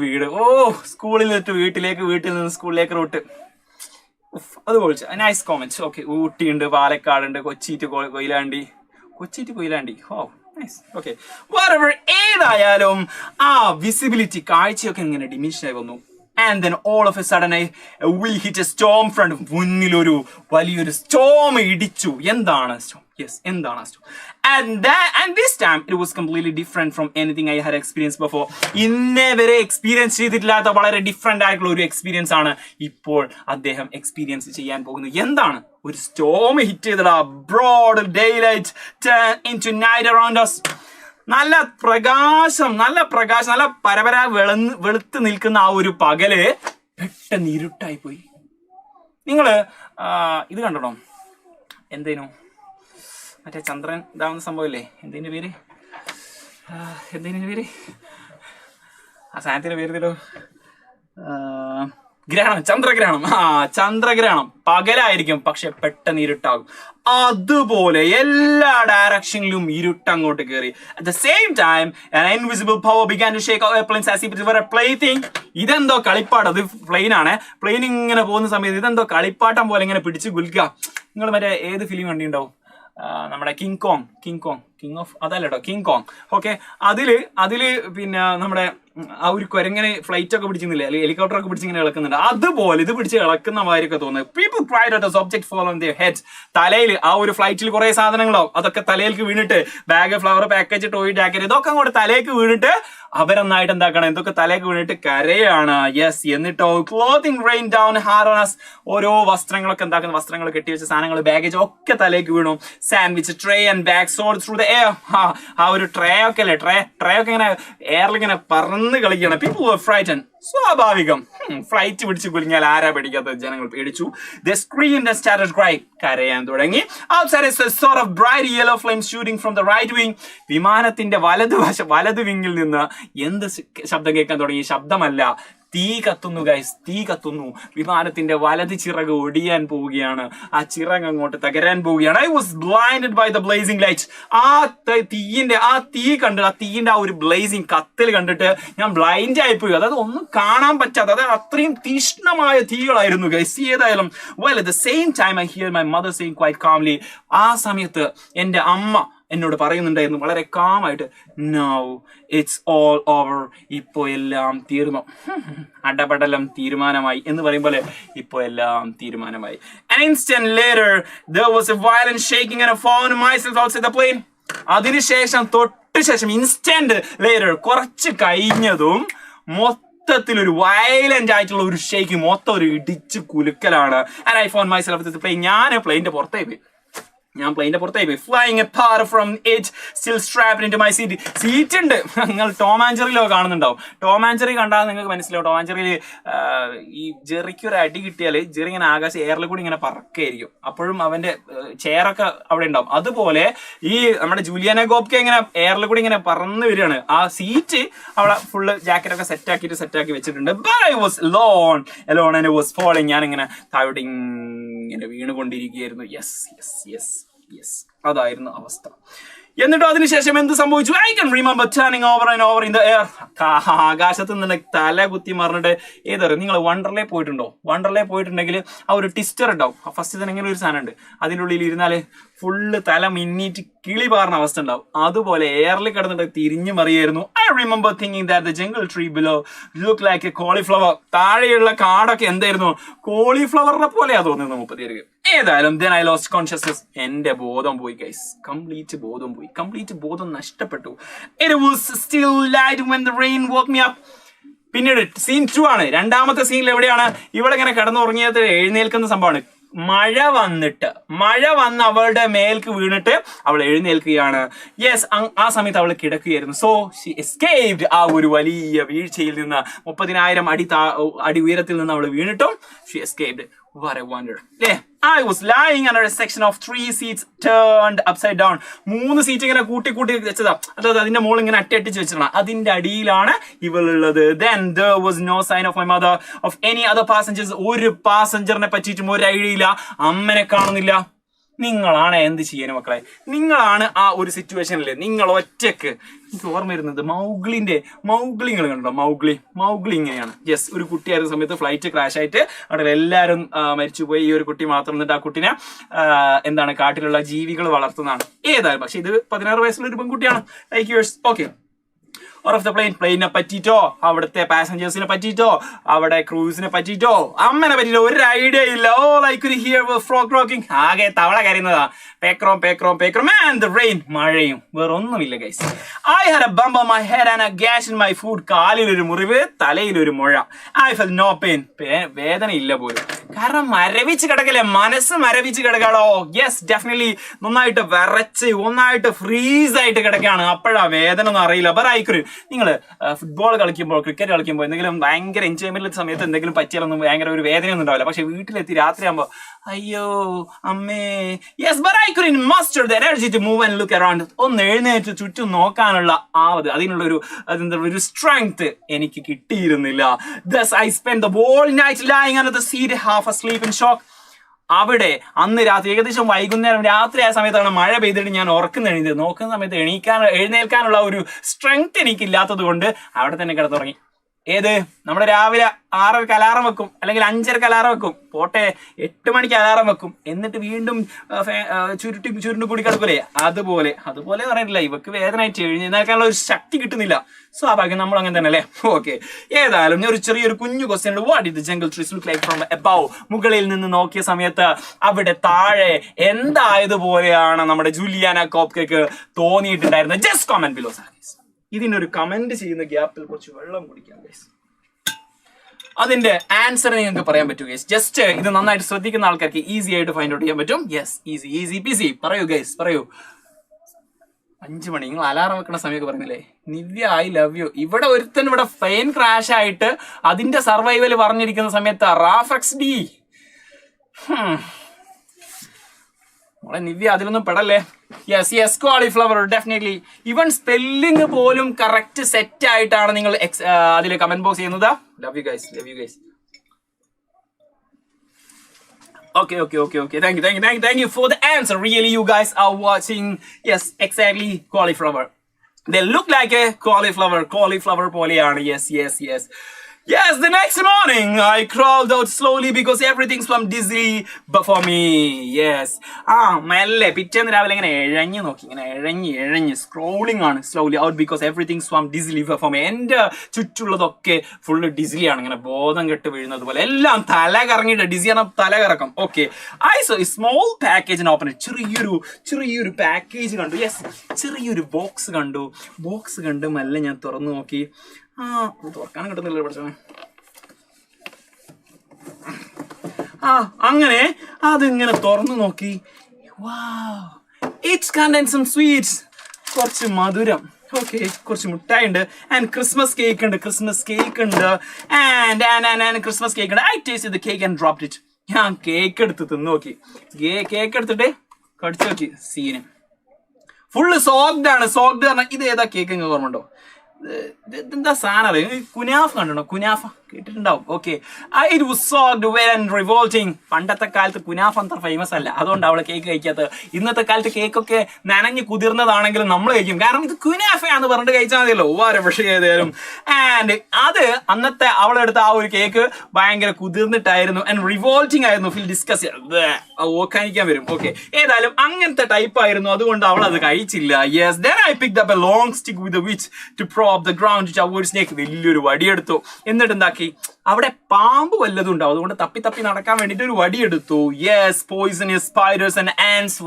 വീട്. സ്കൂളിൽ നിന്നിട്ട് വീട്ടിലേക്ക്, വീട്ടിൽ നിന്ന് സ്കൂളിലേക്ക് റൂട്ട്. അത് പൊളിച്ചു. Nice comments. ഓക്കെ, ഊട്ടിയുണ്ട്, പാലക്കാടുണ്ട്, കൊച്ചി കൊയിലാണ്ടി. നൈസ്. ഓക്കെ, ഏതായാലും ആ വിസിബിലിറ്റി, കാഴ്ചയൊക്കെ ഇങ്ങനെ ഡിമിനിഷ് ആയി വന്നു. And then all of a sudden we hit a storm front. മുന്നിലൊരു വലിയൊരു സ്റ്റോം ഇടിച്ചു. എന്താണ് സ്റ്റോം? എന്താണ് Storm? And this time it was completely different from anything I had experienced before. ഇന്നേ വരെ എക്സ്പീരിയൻസ് ചെയ്തിട്ടില്ലാത്ത വളരെ ഡിഫറെന്റ് ആയിട്ടുള്ള ഒരു എക്സ്പീരിയൻസ് ആണ് ഇപ്പോൾ അദ്ദേഹം എക്സ്പീരിയൻസ് ചെയ്യാൻ പോകുന്നത്. എന്താണ്? ഒരു സ്റ്റോം ഹിറ്റ് ചെയ്തടാ. Broad daylight turned into night around us. നല്ല പ്രകാശം, നല്ല പരപര വെളുത്ത് നിൽക്കുന്ന ആ ഒരു പകല് പെട്ടെന്ന് ഇരുട്ടായി പോയി. നിങ്ങള് ഇത് കണ്ടോ? എന്തേനു മറ്റേ ചന്ദ്രൻ ഇതാവുന്ന സംഭവമില്ലേ? എന്തേന്റെ പേര്? ആ സാധനത്തിന്റെ പേര് തരോ? ഗ്രഹണം, ചന്ദ്രഗ്രഹണം. ചന്ദ്രഗ്രഹണം പകലായിരിക്കും, പക്ഷെ പെട്ടെന്ന് ഇരുട്ടാകും. അതുപോലെ എല്ലാ ഡയറക്ഷനിലും ഇരുട്ടങ്ങോട്ട് കയറി. At the same time an invisible power began to shake our airplanes as if it were a plaything. ഇതെന്തോ കളിപ്പാട്ടം. അത് പ്ലെയിൻ ഇങ്ങനെ പോകുന്ന സമയത്ത് ഇതെന്തോ കളിപ്പാട്ടം പോലെ ഇങ്ങനെ പിടിച്ച് കുലുക്കുക. നിങ്ങൾ മറ്റേ ഏത് ഫിലിം കണ്ടിട്ടുണ്ടാവും? നമ്മുടെ കിങ് കോങ്. ഓക്കെ, അതില് പിന്നെ നമ്മുടെ ആ ഒരു കുരങ്ങനെ ഫ്ലൈറ്റ് ഒക്കെ പിടിച്ചിരുന്നില്ലേ, അല്ലെങ്കിൽ ഹെലികോപ്റ്റർ ഒക്കെ പിടിച്ചിങ്ങനെ ഇളക്കുന്നുണ്ട്. അതുപോലെ ഇത് പിടിച്ച് ഇളക്കുന്ന മാതിരിയൊക്കെ തോന്നുന്നത്. People cried out as object fall on their heads. തലയിൽ ആ ഒരു ഫ്ലൈറ്റിൽ കുറെ സാധനങ്ങളാവും, അതൊക്കെ തലയിലേക്ക് വീണിട്ട്, bag, flower, package, toy, jacket, ഇതൊക്കെ അങ്ങോട്ട് തലയിലേക്ക് വീണിട്ട് അവരെന്നായിട്ട് എന്താക്കണം, എന്തൊക്കെ തലയിലേക്ക് വീണിട്ട് കരയാണ്. യെസ്. എന്നിട്ടോ clothing rain down hard on us. ഓരോ വസ്ത്രങ്ങളൊക്കെ എന്താക്കുന്ന, വസ്ത്രങ്ങൾ കെട്ടിവെച്ച സാധനങ്ങൾ, ബാഗേജ് ഒക്കെ തലയിലേക്ക് വീണു. Sandwich, tray and bag soared through the air. ആ ഒരു ട്രേ ഒക്കെ അല്ലേ, ട്രേ ഒക്കെ ഇങ്ങനെ എയറിൽ ഇങ്ങനെ പറന്ന് കളിക്കണം. People were frightened. സ്വാഭാവികം. ഫ്ലൈറ്റ് പിടിച്ച് കുലുങ്ങിയാൽ ആരാ പേടിക്കാത്ത? ജനങ്ങൾ പേടിച്ചു. They screamed and started crying. കരയാൻ തുടങ്ങി. Outside is a sort of bright yellow flame shooting from the right wing. വിമാനത്തിന്റെ വലതു വിങ്ങിൽ നിന്ന് എന്ത് ശബ്ദം കേൾക്കാൻ തുടങ്ങി? ശബ്ദമല്ല, തീ കത്തുന്നു ഗൈസ്, തീ കത്തുന്നു. വിമാനത്തിന്റെ വലത് ചിറക് ഒടിയാൻ പോവുകയാണ്. ആ ചിറക് അങ്ങോട്ട് തകരാൻ പോവുകയാണ്. I was blinded by the blazing lights. ആ തീന്റെ ആ ഒരു ബ്ലേസിങ് കത്തൽ കണ്ടിട്ട് ഞാൻ ബ്ലൈൻഡ് ആയിപ്പോയി. അതായത് ഒന്നും കാണാൻ പറ്റാതെ, അതായത് അത്രയും തീഷ്ണമായ തീകളായിരുന്നു ഗൈസ്. ഏതായാലും well at the same time I hear my mother saying quite calmly. ആ സമയത്ത് എന്റെ അമ്മ എന്നോട് പറയുന്നുണ്ടായിരുന്നു വളരെ കാമായിട്ട്, നൗ ഇറ്റ്സ് ഓൾ ഓവർ. ഇപ്പോ എല്ലാം തീർന്നു, അടപടലം തീരുമാനമായി എന്ന് പറയുമ്പോൾ ഇപ്പോ എല്ലാം തീരുമാനമായി. An instant later there was a violent shaking and I found myself outside the plane. അതിനുശേഷം ഇൻസ്റ്റന്റ് ലേറ്റർ, കുറച്ച് കഴിഞ്ഞതും മൊത്തത്തിലൊരു വയലന്റ് ആയിട്ടുള്ള ഒരു ഷേക്ക്, മൊത്തം ഒരു ഇടിച്ച് കുലുക്കലാണ്. And I found myself at the plane. ഞാൻ പ്ലെയിന്റെ പുറത്തേക്ക് പോയി. ഞാൻ പ്ലെയിൻ്റെ പുറത്തായി പോയി. Flying apart from it, still strapped into my seat. Seat ഉണ്ട്. നിങ്ങൾ ടോം ആൻഡ് ജെറിയിലൊക്കെ കാണുന്നുണ്ടാവും. ടോം ആൻഡ് ജെറി കണ്ടാൽ നിങ്ങൾക്ക് മനസ്സിലാവും. ടോം ആൻഡ് ജെറിയിൽ ഈ ജെറിക്ക് ഒരു അടി കിട്ടിയാൽ ജെറി ഇങ്ങനെ ആകാശം എയറിൽ കൂടി ഇങ്ങനെ പറക്കായിരിക്കും. അപ്പോഴും അവന്റെ ചെയറൊക്കെ അവിടെ ഉണ്ടാവും. അതുപോലെ ഈ നമ്മുടെ ജൂലിയാന ഗോപ്കെ ഇങ്ങനെ എയറിൽ കൂടി ഇങ്ങനെ പറന്ന് വരികയാണ്. ആ സീറ്റ് അവിടെ ഫുള്ള് ജാക്കറ്റൊക്കെ സെറ്റാക്കി വെച്ചിട്ടുണ്ട്. But I was alone and I was falling. ഞാനിങ്ങനെ താഴോട്ട് ഇങ്ങനെ വീണുകൊണ്ടിരിക്കുകയായിരുന്നു. യെസ് അതായിരുന്നു അവസ്ഥ. എന്നിട്ടോ അതിനുശേഷം എന്ത് സംഭവിച്ചു? I can remember turning over and over in the air. ആകാശത്ത് നിന്ന് തല കുത്തി മറിഞ്ഞിട്ട് ഏതറിയും. നിങ്ങൾ വണ്ടർലേ പോയിട്ടുണ്ടോ? വണ്ടർലേ പോയിട്ടുണ്ടെങ്കിൽ ആ ഒരു ടിസ്റ്റർ ഉണ്ടാവും. ഫസ്റ്റ് തന്നെ ഇങ്ങനെ ഒരു സാധനം ഉണ്ട്. അതിൻ്റെ ഉള്ളിൽ ഇരുന്നാല് ഫുള്ള് തല മിന്നിട്ട് കിളി പാറുന്ന അവസ്ഥ ഉണ്ടാവും. അതുപോലെ എയറിൽ കിടന്നിട്ട് തിരിഞ്ഞു മറിയായിരുന്നു. I remember thinking that the jungle tree below look like a cauliflower. താഴെയുള്ള കാടൊക്കെ എന്തായിരുന്നു? കോളിഫ്ലവറിനെ പോലെയാ തോന്നുന്നത് മുപ്പത്തിയേർക്ക്. ഏതായാലും then I lost consciousness. എന്റെ ബോധം പോയി ഗൈസ്. കംപ്ലീറ്റ് ബോധം നഷ്ടപ്പെട്ടു. It was still light when the rain woke me up. പിന്നീട് സീൻ 2 ആണ്. രണ്ടാമത്തെ സീനിൽ എവിടെയാണ്? ഇവിടെ ഇങ്ങനെ കിടന്നുറങ്ങിയത് എഴുന്നേൽക്കുന്ന സംഭവമാണ്. മഴ വന്ന് അവളുടെ മേൽക്ക് വീണിട്ട് അവൾ എഴുന്നേൽക്കുകയാണ്. യെസ്, ആ സമയത്ത് അവൾ കിടക്കുകയായിരുന്നു. സോ ഷി എസ്കേപ്ഡ് ആ ഒരു വലിയ വീഴ്ചയിൽ നിന്ന്. 30,000 അടി ഉയരത്തിൽ നിന്ന് അവൾ വീണിട്ടും she escaped. What a wonder. I was lying under a section of 3 seats turned upside down. 3 seat ഇങ്ങനെ കൂട്ടി വെച്ചതാ. അതായത് അതിന്റെ മുകളിൽ ഇങ്ങനെ അട്ടിച്ച് വെച്ചിട്ടാണ്. അതിന്റെ അടിയിലാണ് ഇവളുള്ളത്. Then there was no sign of my mother, of any other passengers. ഒരു പാസഞ്ചറിനെ പറ്റിയിട്ടും ഒരു ഐഡിയ ഇല്ല. അമ്മനെ കാണുന്നില്ല. നിങ്ങളാണ് എന്ത് ചെയ്യാൻ മക്കളെ? നിങ്ങളാണ് ആ ഒരു സിറ്റുവേഷനിൽ നിങ്ങൾ ഒറ്റക്ക്. എനിക്ക് ഓർമ്മ വരുന്നത് മൗഗ്ലി നിങ്ങൾ കണ്ടോ? മൗഗ്ലി ഇങ്ങനെയാണ്. യെസ്, ഒരു കുട്ടിയായിരുന്ന സമയത്ത് ഫ്ലൈറ്റ് ക്രാഷ് ആയിട്ട് അവിടെ എല്ലാവരും മരിച്ചുപോയി. ഈ ഒരു കുട്ടി മാത്രം എന്നിട്ട് ആ കുട്ടിനെ കാട്ടിലുള്ള ജീവികൾ വളർത്തുന്നതാണ്. ഏതായാലും പക്ഷെ ഇത് 16 വയസ്സുള്ള ഒരു പെൺകുട്ടിയാണ്. Like yours. Okay, of the പ്ലെയിനെ പറ്റിയിട്ടോ അവിടുത്തെ പാസഞ്ചേഴ്സിനെ പറ്റിയിട്ടോ അവിടെ ക്രൂസിനെ പറ്റിയിട്ടോ അമ്മനെ പറ്റിയിട്ടോ ഒരു ഐഡിയ ഇല്ല. ഓ ലൈക്ക് ഹിയർ ഫ്രോഗ് റോക്കിംഗ്. ആകെ തവള കരയുന്നതാ. പേക്രോം and the rain. മഴയും വേറൊന്നുമില്ല guys. I had a bump on my head and a gash in my foot. കാലിലൊരു മുറിവ്, തലയിലൊരു മുഴ. I felt no pain. വേദന ഇല്ല പോലും. കാരണം മരവിച്ച് കിടക്കല്ലേ, മനസ്സ് മരവിച്ച് കിടക്കാളോ. യെസ്, ഡെഫിനറ്റ്ലി നന്നായിട്ട് വിറച്ച് ഒന്നായിട്ട് ഫ്രീസ് ആയിട്ട് കിടക്കുകയാണ്. അപ്പോഴാ വേദന ഒന്നും അറിയില്ല. ബറായിക്കൊരു നിങ്ങൾ ഫുട്ബോൾ കളിക്കുമ്പോൾ, ക്രിക്കറ്റ് കളിക്കുമ്പോൾ എന്തെങ്കിലും ഭയങ്കര എൻജോയ്മെന്റ് സമയത്ത് എന്തെങ്കിലും പറ്റിയാലൊന്നും ഭയങ്കര ഒരു വേദനയൊന്നും ഉണ്ടാവില്ല. പക്ഷെ വീട്ടിലെത്തി രാത്രിയാകുമ്പോൾ അയ്യോ അമ്മേ. Yes, but I couldn't muster the energy to move and look around. ഒന്ന് എഴുന്നേറ്റ് ചുറ്റും നോക്കാനുള്ള അതിനുള്ള ഒരു സ്ട്രെങ്ത് എനിക്ക് കിട്ടിയിരുന്നില്ല. Thus I spent the whole night lying under the seat, half asleep in shock. അവിടെ അന്ന് രാത്രി ഏകദേശം വൈകുന്നേരം രാത്രി ആ സമയത്താണ് മഴ പെയ്തിട്ട് ഞാൻ ഉറക്കുന്നത്. നോക്കുന്ന സമയത്ത് എഴുന്നേൽക്കാനുള്ള ഒരു സ്ട്രെങ്ത് എനിക്കില്ലാത്തത് കൊണ്ട് അവിടെ തന്നെ കിടന്നുറങ്ങി. ഏത് നമ്മുടെ രാവിലെ 6:30 അലാറം വെക്കും, അല്ലെങ്കിൽ 5:30 അലാറം വെക്കും, പോട്ടെ 8 മണിക്ക് അലാറം വെക്കും, എന്നിട്ട് വീണ്ടും ചുരുണ്ട് കൂടി കിടക്കൂലേ, അതുപോലെ പറഞ്ഞിട്ടില്ല. ഇവക്ക് വേദനയായിട്ട് എഴുന്നേൽക്കാനുള്ള ഒരു ശക്തി കിട്ടുന്നില്ല. സ്വാഭാവികം നമ്മൾ അങ്ങനെ തന്നെ അല്ലേ. ഓക്കെ, ഏതായാലും ഒരു ചെറിയൊരു കുഞ്ഞു ക്വസ്റ്റ്യൻ ഉണ്ട്. What is the jungle trees look like from above? മുകളിൽ നിന്ന് നോക്കിയ സമയത്ത് അവിടെ താഴെ എന്തായതുപോലെയാണ് നമ്മുടെ ജൂലിയാന കോപ്കെക്ക് തോന്നിയിട്ടുണ്ടായിരുന്നത്? ജസ്റ്റ് കമന്റ് ബിലോ സാഗീസ്. ഇതിനൊരു കമന്റ് ചെയ്യുന്ന ഗ്യാപ്പിൽ കുറച്ച് വെള്ളം കുടിക്കാം ഗൈസ്. അതിന്റെ ആൻസർ നിങ്ങൾക്ക് പറയാൻ പറ്റും ഗൈസ്. ജസ്റ്റ് ഇത് നന്നായിട്ട് ശ്രദ്ധിക്കുന്ന ആൾക്കാർക്ക് ഈസി ആയിട്ട് ഫൈൻഡ് ഔട്ട് ചെയ്യാൻ പറ്റും. Yes, easy peasy. പറയൂ ഗൈസ്, പറയൂ. 5 മണി നിങ്ങൾ അലാറം വെക്കണ സമയമൊക്കെ പറഞ്ഞില്ലേ? Nivya I love you. ഇവിടെ ഒരുത്തൻ ഇവിടെ പ്ലെയിൻ ക്രാഷ് ആയിട്ട് അതിന്റെ സർവൈവൽ പറഞ്ഞിരിക്കുന്ന സമയത്ത് റാഫക്സ് ഡി നിവ്യ അതിലൊന്നും പെടല്ലേ. Yes, cauliflower definitely. Even spelling പോലും കറക്റ്റ് സെറ്റ് ആയിട്ടാണ് നിങ്ങൾ അതിൽ കമന്റ് ബോക്സ് ചെയ്യുന്നത്. Love you guys. Okay. Thank you for the answer. Really, you guys are watching. Yes, exactly. Cauliflower. They look like a cauliflower പോലെയാണ്. Yes, the next morning I crawled out slowly because everything swam dizzy for me. Yes. മെല്ലെ പിറ്റേന്ന് രാവിലെ ഇങ്ങനെ എഴഞ്ഞു നോക്കി, ഇങ്ങനെ എഴഞ്ഞ് scrolling ആണ് slowly out because everything swam dizzily for me. എന്റെ ചുറ്റുള്ളതൊക്കെ full ഡിസിലി ആണ്, ഇങ്ങനെ ബോധം കെട്ട് വീഴുന്നത് പോലെ എല്ലാം തല കറങ്ങിയിട്ട് ഡിസിയാണ് തല കറക്കം. Okay, I saw a small package and opened it. ചെറിയൊരു പാക്കേജ് കണ്ടു. യെസ്, ചെറിയൊരു ബോക്സ് കണ്ടു. മെല്ലെ ഞാൻ തുറന്നു നോക്കി. തുറക്കാനും കിട്ടുന്നില്ല പഠിച്ചോനെ. അങ്ങനെ അതിങ്ങനെ തുറന്നു നോക്കി. It contains some sweets. കുറച്ച് മധുരം. ഓക്കെ, കുറച്ച് മുട്ടായി ഉണ്ട്. ആൻഡ് ക്രിസ്മസ് കേക്ക് ഉണ്ട്. ആൻഡ് ക്രിസ്മസ് കേക്ക് ഉണ്ട്. I taste the cake and dropped it. ഞാൻ കേക്ക് എടുത്ത് തിന്നു നോക്കി. കേക്ക് എടുത്തിട്ട് കടിച്ചു നോക്കി. സീന് ഫുള്ള് സോക്ഡ് ആണ്. സോക്ഡ് പറഞ്ഞാൽ ഇത് ഏതാ കേക്ക് നിങ്ങൾ ഓർമ്മ ഉണ്ടോ? ഇതെന്താ സാധനം? കുനാഫ കണ്ടോ? കുനാഫ കേട്ടിട്ടുണ്ടാവും. Okay, it was soaked very and revolting. പണ്ടത്തെ കാലത്ത് കുനാഫ അത്ര ഫേമസ് അല്ല, അതുകൊണ്ട് അവളെ കേക്ക് കഴിക്കാത്തത്. ഇന്നത്തെ കാലത്ത് കേക്കൊക്കെ നനഞ്ഞ് കുതിർന്നതാണെങ്കിലും നമ്മൾ കഴിക്കും, കാരണം ഇത് കുനാഫയാന്ന് പറഞ്ഞിട്ട് കഴിച്ചാൽ മതിയല്ലോ. പക്ഷേ ഏതായാലും ആൻഡ് അത് അന്നത്തെ അവളെടുത്ത ആ ഒരു കേക്ക് ഭയങ്കര കുതിർന്നിട്ടായിരുന്നു ആൻഡ് റിവോൾട്ടിങ് ആയിരുന്നു. ഫീൽ ഡിസ്കസ് കഴിക്കാൻ വരും. ഓക്കെ, ഏതായാലും അങ്ങനത്തെ ടൈപ്പ് ആയിരുന്നു, അതുകൊണ്ട് അവൾ അത് കഴിച്ചില്ല. Yes, then I picked up a long stick with a which to prop the ground to avoid snake. വലിയൊരു വടിയെടുത്തു. എന്നിട്ട് എന്താക്കി, അവിടെ പാമ്പ് വല്ലതും ഉണ്ടാവും, അതുകൊണ്ട് തപ്പി നടക്കാൻ വേണ്ടിട്ട് ഒരു വടിയെടുത്തു. Yes, poisonous spiders and ants.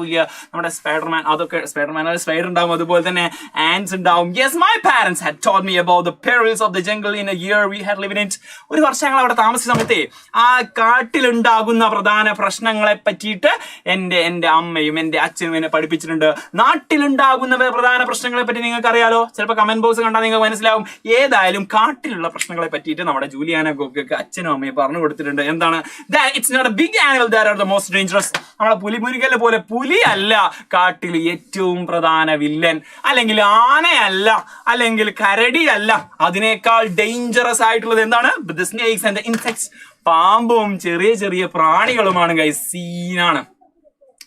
നമ്മുടെ സ്പൈഡർമാൻ, അതൊക്കെ സ്പൈഡർ ഉണ്ടാവും, അതുപോലെ തന്നെ ആൻസ് ഉണ്ടാവും. Yes, my parents had taught me about the perils of the jungle in a year we had lived in it. ഒരു വർഷങ്ങൾ അവിടെ താമസിച്ച സമയത്തെ ആ കാട്ടിലുണ്ടാകുന്ന പ്രധാന പ്രശ്നങ്ങളെ പറ്റിയിട്ട് എന്റെ അമ്മയും എന്റെ അച്ഛനും എന്നെ പഠിപ്പിച്ചിട്ടുണ്ട്. നാട്ടിലുണ്ടാകുന്ന പ്രധാന പ്രശ്നങ്ങളെ പറ്റി നിങ്ങൾക്ക് അറിയാലോ, ചിലപ്പോൾ കമന്റ് ബോക്സ് കണ്ടാൽ നിങ്ങൾക്ക് മനസ്സിലാവും. ഏതായാലും കാട്ടിലുള്ള പ്രശ്നങ്ങളെ പറ്റിയിട്ട് നമ്മുടെ ജൂലിയാന ഗോഗയ്ക്ക് അച്ഛനും അമ്മയും പറഞ്ഞു കൊടുത്തിട്ടുണ്ട്. എന്താണ്? It's not a big animal that are the most dangerous. നമ്മളെ പുലിമുരുകനെ പോലെ പുലിയല്ല കാട്ടിൽ ഏറ്റവും പ്രധാന വില്ലൻ, അല്ലെങ്കിൽ ആനയല്ല, അല്ലെങ്കിൽ കരടിയല്ല. അതിനേക്കാൾ ഡേഞ്ചറസ് ആയിട്ടുള്ളത് എന്താണ്? The snakes and the insects. പാമ്പും ചെറിയ പ്രാണികളുമാണ് ഗൈസ്. സീനാണ്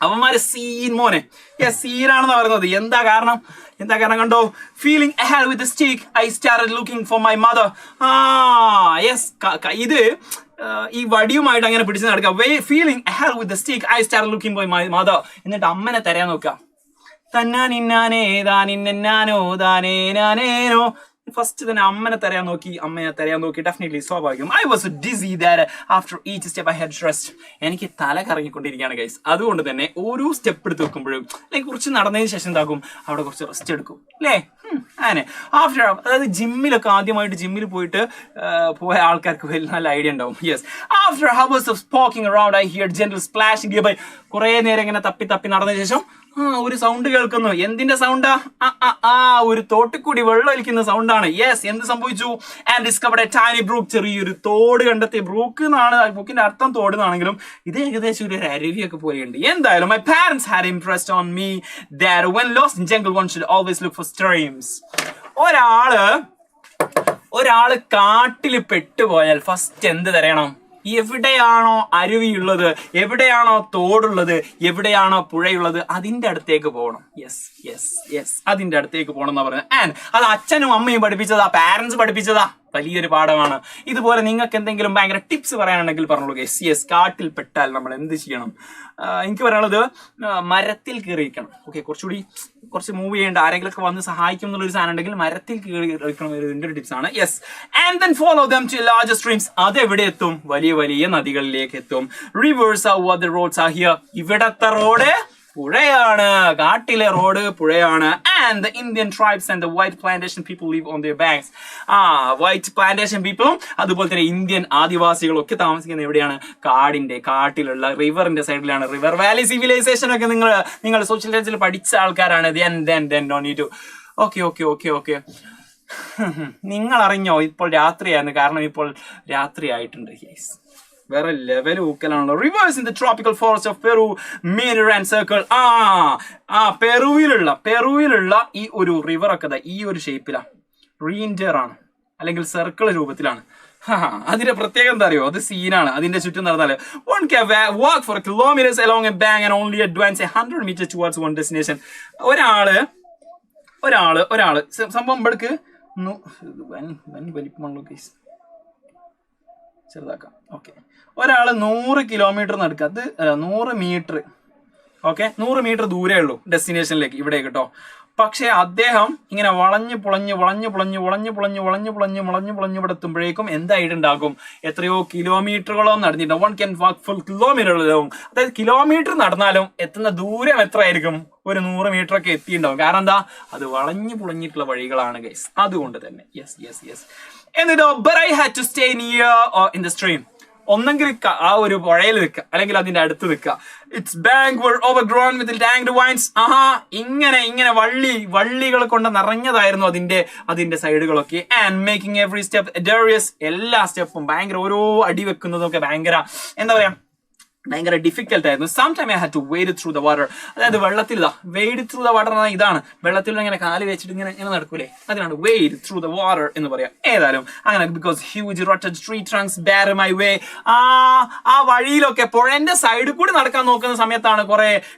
അവന്മാര്. സീൻ മോനെ, സീനാണെന്ന് പറയുന്നത്. എന്താ കാരണം കണ്ടോ? Feeling ahead with the stick I started looking for my mother. Yes, ഇത് ഈ വടിയുമായിട്ട് അങ്ങനെ പിടിച്ച് നടക്കുക. Feeling ahead with the stick I started looking for my mother. എന്നിട്ട് അമ്മനെ തരാൻ നോക്കുക. തന്നാനിന്നാനേ താനിന്നാനോ താനേ നാനേനോ. ഫസ്റ്റ് തന്നെ അമ്മനെ തരാൻ നോക്കി. ഡെഫിനറ്റ്ലി സ്വാഭാവികം. I was DC that after each step I had rest. എനിക്ക് തല കറങ്ങിക്കൊണ്ടിരിക്കുകയാണ് ഗൈസ്. അതുകൊണ്ട് തന്നെ ഓരോ സ്റ്റെപ്പ് എടുത്ത് വെക്കുമ്പോഴും കുറച്ച് നടന്നതിന് ശേഷം എന്താക്കും, അവിടെ കുറച്ച് റെസ്റ്റ് എടുക്കും അല്ലേ? അങ്ങനെ ആഫ്റ്റർ, അതായത് ജിമ്മിലൊക്കെ ആദ്യമായിട്ട് ജിമ്മിൽ പോയ ആൾക്കാർക്ക് വലിയ നല്ല ഐഡിയ ഉണ്ടാവും. Yes, after hours of walking around I heard gentle splashing nearby. കുറേ നേരം ഇങ്ങനെ തപ്പി നടന്നതിന് ശേഷം ഒരു സൗണ്ട് കേൾക്കുന്നു. എന്തിന്റെ സൗണ്ടാ? ഒരു തോട്ടിക്കൂടി വെള്ളം ഒലിക്കുന്ന സൗണ്ടാണ്. യെസ്, എന്ത് സംഭവിച്ചു? And discovered A tiny brook. ചെറിയൊരു തോട് കണ്ടെത്തി. ബ്രൂക്ക് എന്നാണ് ബുക്കിന്റെ അർത്ഥം, തോട് എന്നാണെങ്കിലും ഇത് ഏകദേശം ഒരു അരുവിയൊക്കെ പോലെയുണ്ട്. എന്തായാലും my parents had impressed on me that when lost in jungle one should always look for streams. ഒരാള് കാട്ടിൽ പെട്ടുപോയാൽ ഫസ്റ്റ് എന്ത് തരയണം? എവിടെയാണോ അരുവിയുള്ളത്, എവിടെയാണോ തോടുള്ളത്, എവിടെയാണോ പുഴയുള്ളത്, അതിന്റെ അടുത്തേക്ക് പോകണം. യെസ്, അതിന്റെ അടുത്തേക്ക് പോകണം എന്നാ പറയുന്നത്. ആൻഡ് അത് അച്ഛനും അമ്മയും പഠിപ്പിച്ചതാ, പാരന്റ്സ് പഠിപ്പിച്ചതാ. വലിയൊരു പാഠമാണ്. ഇതുപോലെ നിങ്ങൾക്ക് എന്തെങ്കിലും ഭയങ്കര ടിപ്സ് പറയാനുണ്ടെങ്കിൽ പറഞ്ഞോളൂ. യെസ്, കാട്ടിൽ പെട്ടാൽ നമ്മൾ എന്ത് ചെയ്യണം? എനിക്ക് പറയാനുള്ളത്, മരത്തിൽ കയറിയിരിക്കണം. ഓക്കെ, കുറച്ച് മൂവ് ചെയ്യേണ്ട, ആരെങ്കിലൊക്കെ വന്ന് സഹായിക്കും എന്നുള്ളൊരു സാധനം ഉണ്ടെങ്കിൽ മരത്തിൽ കയറിയിരിക്കണം. ഇതിന്റെ ഒരു ടിപ്സ് ആണ്. Yes, and then follow them to larger streams. അതെവിടെ എത്തും? വലിയ നദികളിലേക്ക് എത്തും. Rivers are what the roads are here. ഇവിടത്തെ റോഡ് പുഴയാണ്, കാട്ടിലെ റോഡ് പുഴയാണ്. And the Indian tribes and the white plantation people live on their banks. White plantation പീപ്പിളും അതുപോലെ തന്നെ ഇന്ത്യൻ ആദിവാസികളും ഒക്കെ താമസിക്കുന്നത് എവിടെയാണ്? കാട്ടിലുള്ള റിവറിന്റെ സൈഡിലാണ്. റിവർ വാലി സിവിലൈസേഷൻ ഒക്കെ നിങ്ങൾ സോഷ്യൽ സയൻസിൽ പഠിച്ച ആൾക്കാരാണ്. ഓക്കെ. നിങ്ങൾ അറിഞ്ഞോ ഇപ്പോൾ രാത്രിയാണ്? കാരണം ഇപ്പോൾ രാത്രി ആയിട്ടുണ്ട്. യെസ്, വേറെ ലെവൽ ഊക്കലാണല്ലോ. Rivers in the tropical forest of Peru, mirror and circle. പെറുവിലുള്ള ഈ ഒരു റിവർ ഒക്കെ ഈ ഒരു ഷേപ്പിലാണ്. റീൻഡിയർ ആണ്, അല്ലെങ്കിൽ സർക്കിൾ രൂപത്തിലാണ്. അതിന്റെ പ്രത്യേകത എന്താ അറിയോ? അത് സീനാണ്. അതിന്റെ ചുറ്റും നടന്നാല് one can walk for kilometers along a bank and only advance 100 meters towards one destination. ഒരാള് സംഭവം ഇവിടേക്ക് വലിപ്പമുള്ളൂ. ചെറുതാക്കാം. ഓക്കെ, ഒരാള് 100 കിലോമീറ്റർ നടക്കുക. അത് 100 മീറ്റർ. ഓക്കെ, 100 മീറ്റർ ദൂരേ ഉള്ളൂ ഡെസ്റ്റിനേഷനിലേക്ക്, ഇവിടെ കേട്ടോ. പക്ഷെ അദ്ദേഹം ഇങ്ങനെ വളഞ്ഞു പുളഞ്ഞ് ഇവിടെ എത്തുമ്പോഴേക്കും എന്തായിട്ടുണ്ടാകും? എത്രയോ കിലോമീറ്ററുകളോ നടന്നിട്ടുണ്ടാവും. One can walk full kilometre. അതായത് കിലോമീറ്റർ നടന്നാലും എത്തുന്ന ദൂരം എത്ര ആയിരിക്കും? ഒരു 100 മീറ്റർ ഒക്കെ എത്തിയിട്ടുണ്ടാവും. കാരണം എന്താ? അത് വളഞ്ഞു പുളഞ്ഞിട്ടുള്ള വഴികളാണ് ഗൈസ്. അതുകൊണ്ട് തന്നെ യെസ്. എന്നിട്ടോ but I had to stay near in the stream. ഒന്നെങ്കിൽ ആ ഒരു പുഴയിൽ നിൽക്കുക, അല്ലെങ്കിൽ അതിന്റെ അടുത്ത് നിൽക്കുക. It's bank were overgrown with tanked vines. ഇങ്ങനെ വള്ളികൾ കൊണ്ട് നിറഞ്ഞതായിരുന്നു അതിന്റെ സൈഡുകളൊക്കെ. ആൻഡ് മേക്കിംഗ് എവറി സ്റ്റെപ്പ് ഡേറിയസ്. എല്ലാ സ്റ്റെപ്പും ഭയങ്കര, ഓരോ അടി വെക്കുന്നതൊക്കെ ഭയങ്കര, എന്താ പറയാ, ഭയങ്കര ഡിഫിക്കൽട്ട് ആയിരുന്നു. Some time I had to wade through the water. അതായത് വെള്ളത്തിൽ വെയ്ഡ് ത്രൂ ദ വാട്ടർ എന്നാൽ ഇതാണ്, വെള്ളത്തിൽ ഇങ്ങനെ കാല് വെച്ചിട്ട് ഇങ്ങനെ നടക്കൂലേ, അതിനാണ് വെയ്ഡ് ത്രൂ ദ വാട്ടർ എന്ന് പറയാം. ഏതായാലും അങ്ങനെ, because huge rooted tree trunks bar my way. ആ വഴിയിലൊക്കെ പുഴന്റെ സൈഡിൽ കൂടി നടക്കാൻ നോക്കുന്ന സമയത്താണ്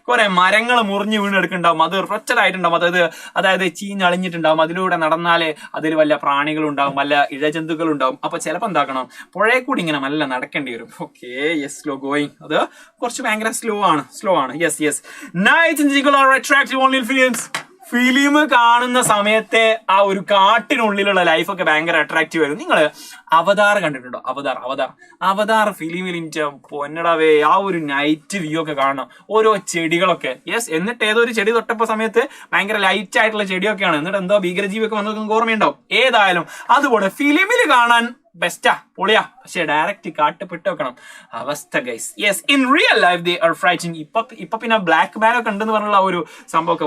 കുറെ മരങ്ങൾ മുറിഞ്ഞ് വീണെടുക്കുന്നുണ്ടാവും. അത് റൊറ്റഡ് ആയിട്ടുണ്ടാവും, അതായത് ചീഞ്ഞളിഞ്ഞിട്ടുണ്ടാവും. അതിലൂടെ നടന്നാലേ അതിൽ വല്ല പ്രാണികളുണ്ടാവും, വല്ല ഇഴജന്തുക്കളുണ്ടാവും. അപ്പൊ ചിലപ്പോൾ എന്താക്കണം, പുഴയെ കൂടി ഇങ്ങനെ നല്ല നടക്കേണ്ടി വരും. Okay, yes, slow going. അത് കുറച്ച് ഭയങ്കര സ്ലോ ആണ്. Yes. Night attractive only films. Film കാണുന്ന സമയത്തെ ആ ഒരു കാട്ടിനുള്ളിലുള്ള ലൈഫൊക്കെ ഭയങ്കര അട്രാക്റ്റീവ് ആയിരുന്നു. നിങ്ങൾ അവതാർ കണ്ടിട്ടുണ്ടോ? അവതാർ ഫിലിമിൽ പൊന്നടവേ, ആ ഒരു നൈറ്റ് വ്യൂ ഒക്കെ കാണണം, ഓരോ ചെടികളൊക്കെ. യെസ്, എന്നിട്ട് ഏതോ ഒരു ചെടി തൊട്ടപ്പോ സമയത്ത് ഭയങ്കര ലൈറ്റ് ആയിട്ടുള്ള ചെടിയൊക്കെയാണ്, എന്നിട്ട് എന്തോ ഭീകരജീവിയൊക്കെ വന്ന് നിങ്ങൾക്ക് ഓർമ്മയുണ്ടാവും. ഏതായാലും അതുപോലെ ഫിലിമിൽ കാണാൻ ബെസ്റ്റാ, പൊളിയാ. പക്ഷെ ഡയറക്റ്റ് കാട്ടുപെട്ട് വെക്കണം അവസ്ഥ guys. Yes, in real life they are frightening. ഇപ്പൊ പിന്നെ ബ്ലാക്ക് മാൻ ഒക്കെ ഉണ്ടെന്ന് പറഞ്ഞുള്ള ഒരു സംഭവമൊക്കെ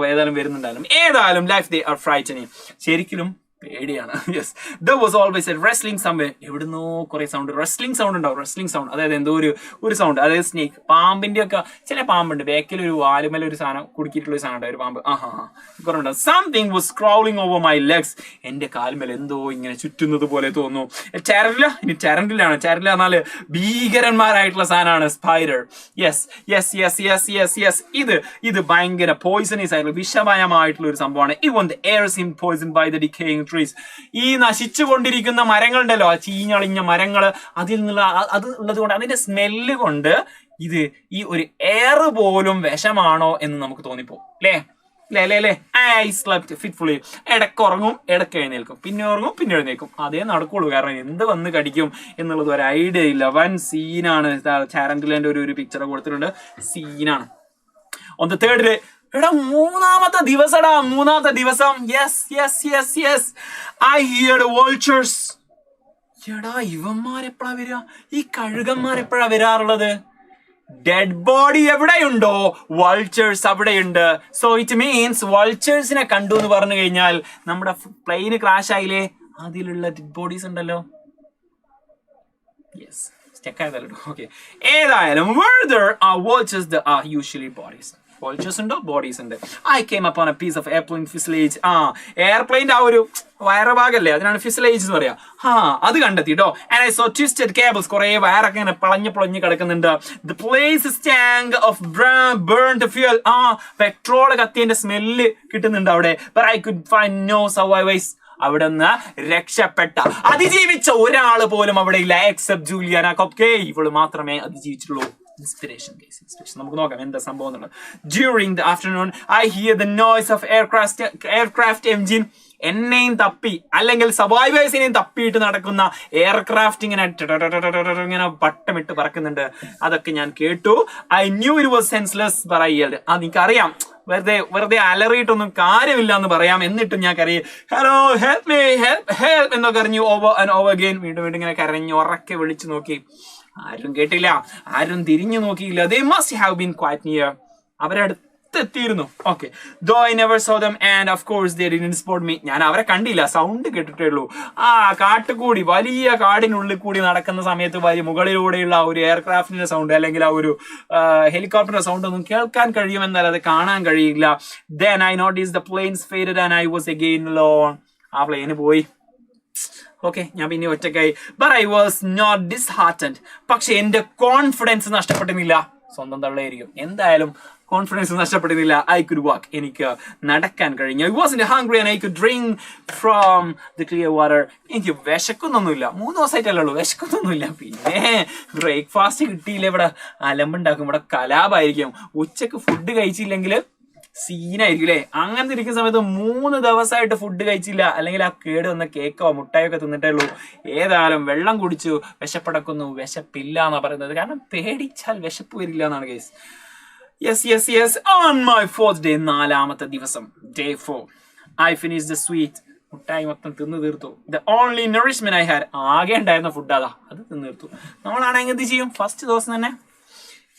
ഏതായാലും ലൈഫ് ദേ ആർ ഫ്രൈറ്റിംഗ്. ശരിക്കും പേടിയാണ്. Yes, there was always A wrestling സംവേ. എവിടുന്നോ കുറെ സൗണ്ട്, റെസ്ലിംഗ് സൗണ്ട് ഉണ്ടാവും. അതായത് എന്തോ ഒരു സൗണ്ട്, അതായത് സ്നേക്ക്, പാമ്പിന്റെ ഒക്കെ. ചില പാമ്പുണ്ട് ബാക്കിൽ ഒരു വാലുമല ഒരു സാധനം കുടുക്കിയിട്ടുള്ള ഒരു സാധനം ഉണ്ട്, ഒരു പാമ്പ്. കുറെ ഉണ്ടാവും. Something was crawling over my legs. എന്റെ കാൽമേൽ എന്തോ ഇങ്ങനെ ചുറ്റുന്നത് പോലെ തോന്നുന്നു. ടെറന്റിലാണ് എന്നാല് ഭീകരന്മാരായിട്ടുള്ള സാധനമാണ് സ്പൈഡർ. യെസ്. ഇത് ഭയങ്കര പോയിസണീസ് ആയിട്ടുള്ള, വിഷമയമായിട്ടുള്ള ഒരു സംഭവമാണ്. Even the air seem poison by the decaying trees. ഈ നശിച്ചുകൊണ്ടിരിക്കുന്ന മരങ്ങളുണ്ടല്ലോ, ആ ചീഞ്ഞളിഞ്ഞ മരങ്ങള്, അതിൽ നിന്നുള്ള അത് ഉള്ളത് കൊണ്ട്, അതിന്റെ സ്മെല്ല് കൊണ്ട് ഈ ഒരു എയർ പോലും വിഷമാണോ എന്ന് നമുക്ക് തോന്നിപ്പോ, അല്ലേ? I slept fitfully. ഇടയ്ക്ക് ഉറങ്ങും, ഇടയ്ക്ക് എഴുന്നേൽക്കും, പിന്നെ ഉറങ്ങും, പിന്നെ എഴുന്നേൽക്കും. അതേ നടക്കുള്ളൂ. കാരണം എന്ത് വന്ന് കടിക്കും എന്നുള്ളത് ഒരു ഐഡിയ ഇല്ല. വൻ സീനാണ്. ടാരന്റുലന്റെ ഒരു പിക്ചർ കൊടുത്തിട്ടുണ്ട്, സീനാണ്. ഓൺ ദ തേർഡ് ഡേ, മൂന്നാമത്തെ ദിവസം. Yes, I hear the vultures. ഇവന്മാരെപ്പോഴാ വരിക? ഈ കഴുകന്മാരെപ്പോഴാ വരാറുള്ളത്? ഡെഡ് ബോഡി എവിടെയുണ്ടോ വൾച്ചേഴ്സ് അവിടെയുണ്ട്. സോ ഇറ്റ് മീൻസ് വൾച്ചേഴ്സിനെ കണ്ടു എന്ന് പറഞ്ഞു കഴിഞ്ഞാൽ നമ്മുടെ പ്ലെയിന് ക്രാഷ് ആയില്ലേ, അതിലുള്ള ഡെഡ് ബോഡീസ് ഉണ്ടല്ലോ. യെസ്, സ്റ്റക്ക് ആയതല്ലോ. ഓക്കെ, ഏതായാലും vultures there are usually bodies. Vultures ഉണ്ടോ, ബോഡീസ് ഉണ്ട്. I came upon a piece of airplane fuselage. എയർപ്ലെയിന്റെ ആ ഒരു വയറുഭാഗല്ലേ, അതിനാണ് ഫിസലേജ് എന്ന് പറയാ. അത് കണ്ടെത്തിട്ടോ. And I saw twisted cables. കുറെ വയറൊക്കെ ഇങ്ങനെ പൊളഞ്ഞ് കിടക്കുന്നുണ്ട്. The place stank of burnt fuel. Petrol കത്തിയതിന്റെ സ്മെല്ല് കിട്ടുന്നുണ്ട് അവിടെ. But I could find no survivors. അവിടെ നിന്ന് രക്ഷപ്പെട്ട, അതിജീവിച്ച ഒരാള് പോലും അവിടെ ഇല്ല, എക്സെപ്റ്റ് ജൂലിയാന കൊക്കെ. ഇവള് മാത്രമേ അതിജീവിച്ചിട്ടുള്ളൂ. ഇൻസ്പിറേഷൻ. നമുക്ക് നോക്കാം എന്താ സംഭവം എന്നുള്ളത്. During the afternoon I hear the noise of aircraft engine. എന്നെയും തപ്പി അല്ലെങ്കിൽ സർവൈവേഴ്സിനെയും തപ്പിയിട്ട് നടക്കുന്ന എയർക്രാഫ്റ്റ് ഇങ്ങനെ പട്ടമിട്ട് പറക്കുന്നുണ്ട്. അതൊക്കെ ഞാൻ കേട്ടു. I knew it was senseless but I yelled. എനിക്കറിയാം വെറുതെ അലറിയിട്ടൊന്നും കാര്യമില്ല എന്ന് പറയാം. എന്നിട്ടും ഞാൻ കരയും, ഹലോ ഹെൽപ്പ് മീ, ഹെൽപ്പ് എന്നൊക്കെ അറിഞ്ഞു. ഓവർ ആൻഡ് ഓവർ അഗെയിൻ, വീണ്ടും ഇങ്ങനെ കരഞ്ഞു, ഉറക്കെ വിളിച്ചു നോക്കി. ആരും കേട്ടില്ല, ആരും തിരിഞ്ഞു നോക്കിയില്ല. They must have been quite near. അവരടുത്തെത്തിയിരുന്നു. Okay, though I never saw them and of course they didn't spot me. ഞാൻ അവരെ കണ്ടില്ല, സൗണ്ട് കേട്ടിട്ടേ ഉള്ളൂ. കാട്ടുകൂടി, വലിയ കാടിനുള്ളിൽ കൂടി നടക്കുന്ന സമയത്ത് മുകളിലൂടെയുള്ള ഒരു എയർക്രാഫ്റ്റിന്റെ സൗണ്ട് അല്ലെങ്കിൽ ആ ഒരു ഹെലികോപ്റ്ററിന്റെ സൗണ്ട് ഒന്നും കേൾക്കാൻ കഴിയുമെന്നാൽ അത് കാണാൻ കഴിയില്ല. Then I noticed the planes faded and I was again alone. ആ പ്ലെയിന് പോയി. ഓക്കെ, ഞാൻ പിന്നെ ഒറ്റക്കായി. But I was not disheartened. പക്ഷെ എന്റെ കോൺഫിഡൻസ് നഷ്ടപ്പെട്ടിരുന്നില്ല. സ്വന്തം തള്ളയായിരിക്കും, എന്തായാലും കോൺഫിഡൻസ് നഷ്ടപ്പെടുന്നില്ല. I could walk. എനിക്ക് നടക്കാൻ കഴിഞ്ഞു. I wasn't hungry and I could drink from the clear water. എനിക്ക് വിശക്കുന്നൊന്നുമില്ല. 3 ദിവസമായിട്ടല്ലേ ഉള്ളൂ, വിശക്കുന്നൊന്നുമില്ല. പിന്നെ ബ്രേക്ക്ഫാസ്റ്റ് കിട്ടിയില്ല, ഇവിടെ അലമ്പുണ്ടാക്കും, ഇവിടെ കലാപായിരിക്കും. ഉച്ചക്ക് ഫുഡ് കഴിച്ചില്ലെങ്കിൽ സീനായിരിക്കും അല്ലേ? അങ്ങനത്തെ ഇരിക്കുന്ന സമയത്ത് 3 ദിവസമായിട്ട് ഫുഡ് കഴിച്ചില്ല, അല്ലെങ്കിൽ ആ കേട് വന്ന കേക്കോ മുട്ടായൊക്കെ തിന്നിട്ടേ ഉള്ളൂ. ഏതായാലും വെള്ളം കുടിച്ചു, വിശപ്പടക്കുന്നു. വിശപ്പില്ല എന്നാ പറയുന്നത്, കാരണം പേടിച്ചാൽ വിശപ്പ് വരില്ല എന്നാണ് case. Yes. On my 4th day, 4ാമത്തെ ദിവസം, day 4, I finished the sweet. മുട്ടായി മൊത്തം തിന്നു തീർത്തു. The only nourishment I had, ആകെ ഉണ്ടായിരുന്ന ഫുഡ് അതാ, അത് തിന്നു തീർത്തു. നമ്മളാണെങ്കിൽ എന്ത് ചെയ്യും? ഫസ്റ്റ് ദിവസം തന്നെ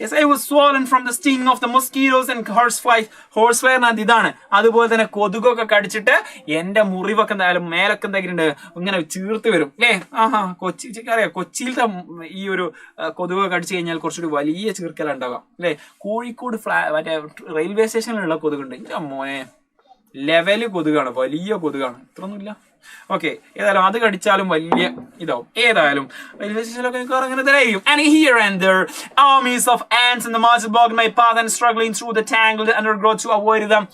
yes, I was swollen from the sting of the mosquitoes and horseflies. horsefly ഇതാണ്. അതുപോലെ തന്നെ കൊതുകൊക്കെ കടിച്ചിട്ട് എന്റെ മുറിവൊക്കെ എന്തായാലും മേലൊക്കെ എന്തെങ്കിലും ഇങ്ങനെ ചീർത്ത് വരും അല്ലേ. അറിയാം കൊച്ചിയിലത്തെ ഈ ഒരു കൊതുകൊക്കെ കടിച്ചു കഴിഞ്ഞാൽ കുറച്ചുകൂടി വലിയ ചീർക്കലുണ്ടാകാം അല്ലെ. കോഴിക്കോട് മറ്റേ റെയിൽവേ സ്റ്റേഷനിലുള്ള കൊതുകുണ്ട്, എന്റെ മോനെ ലെവല് കൊതുകാണ്, വലിയ കൊതുകാണ്, ഇത്രയൊന്നുമില്ല. ഓക്കെ, ഏതായാലും അത് കടിച്ചാലും വലിയ ഇതാവും. ഏതായാലും റെയിൽവേ സ്റ്റേഷനിലൊക്കെ അങ്ങനെ തരായിരിക്കും. And here and there armies of ants in the march blocked my path and struggling through the tangled undergrowth to avoid them.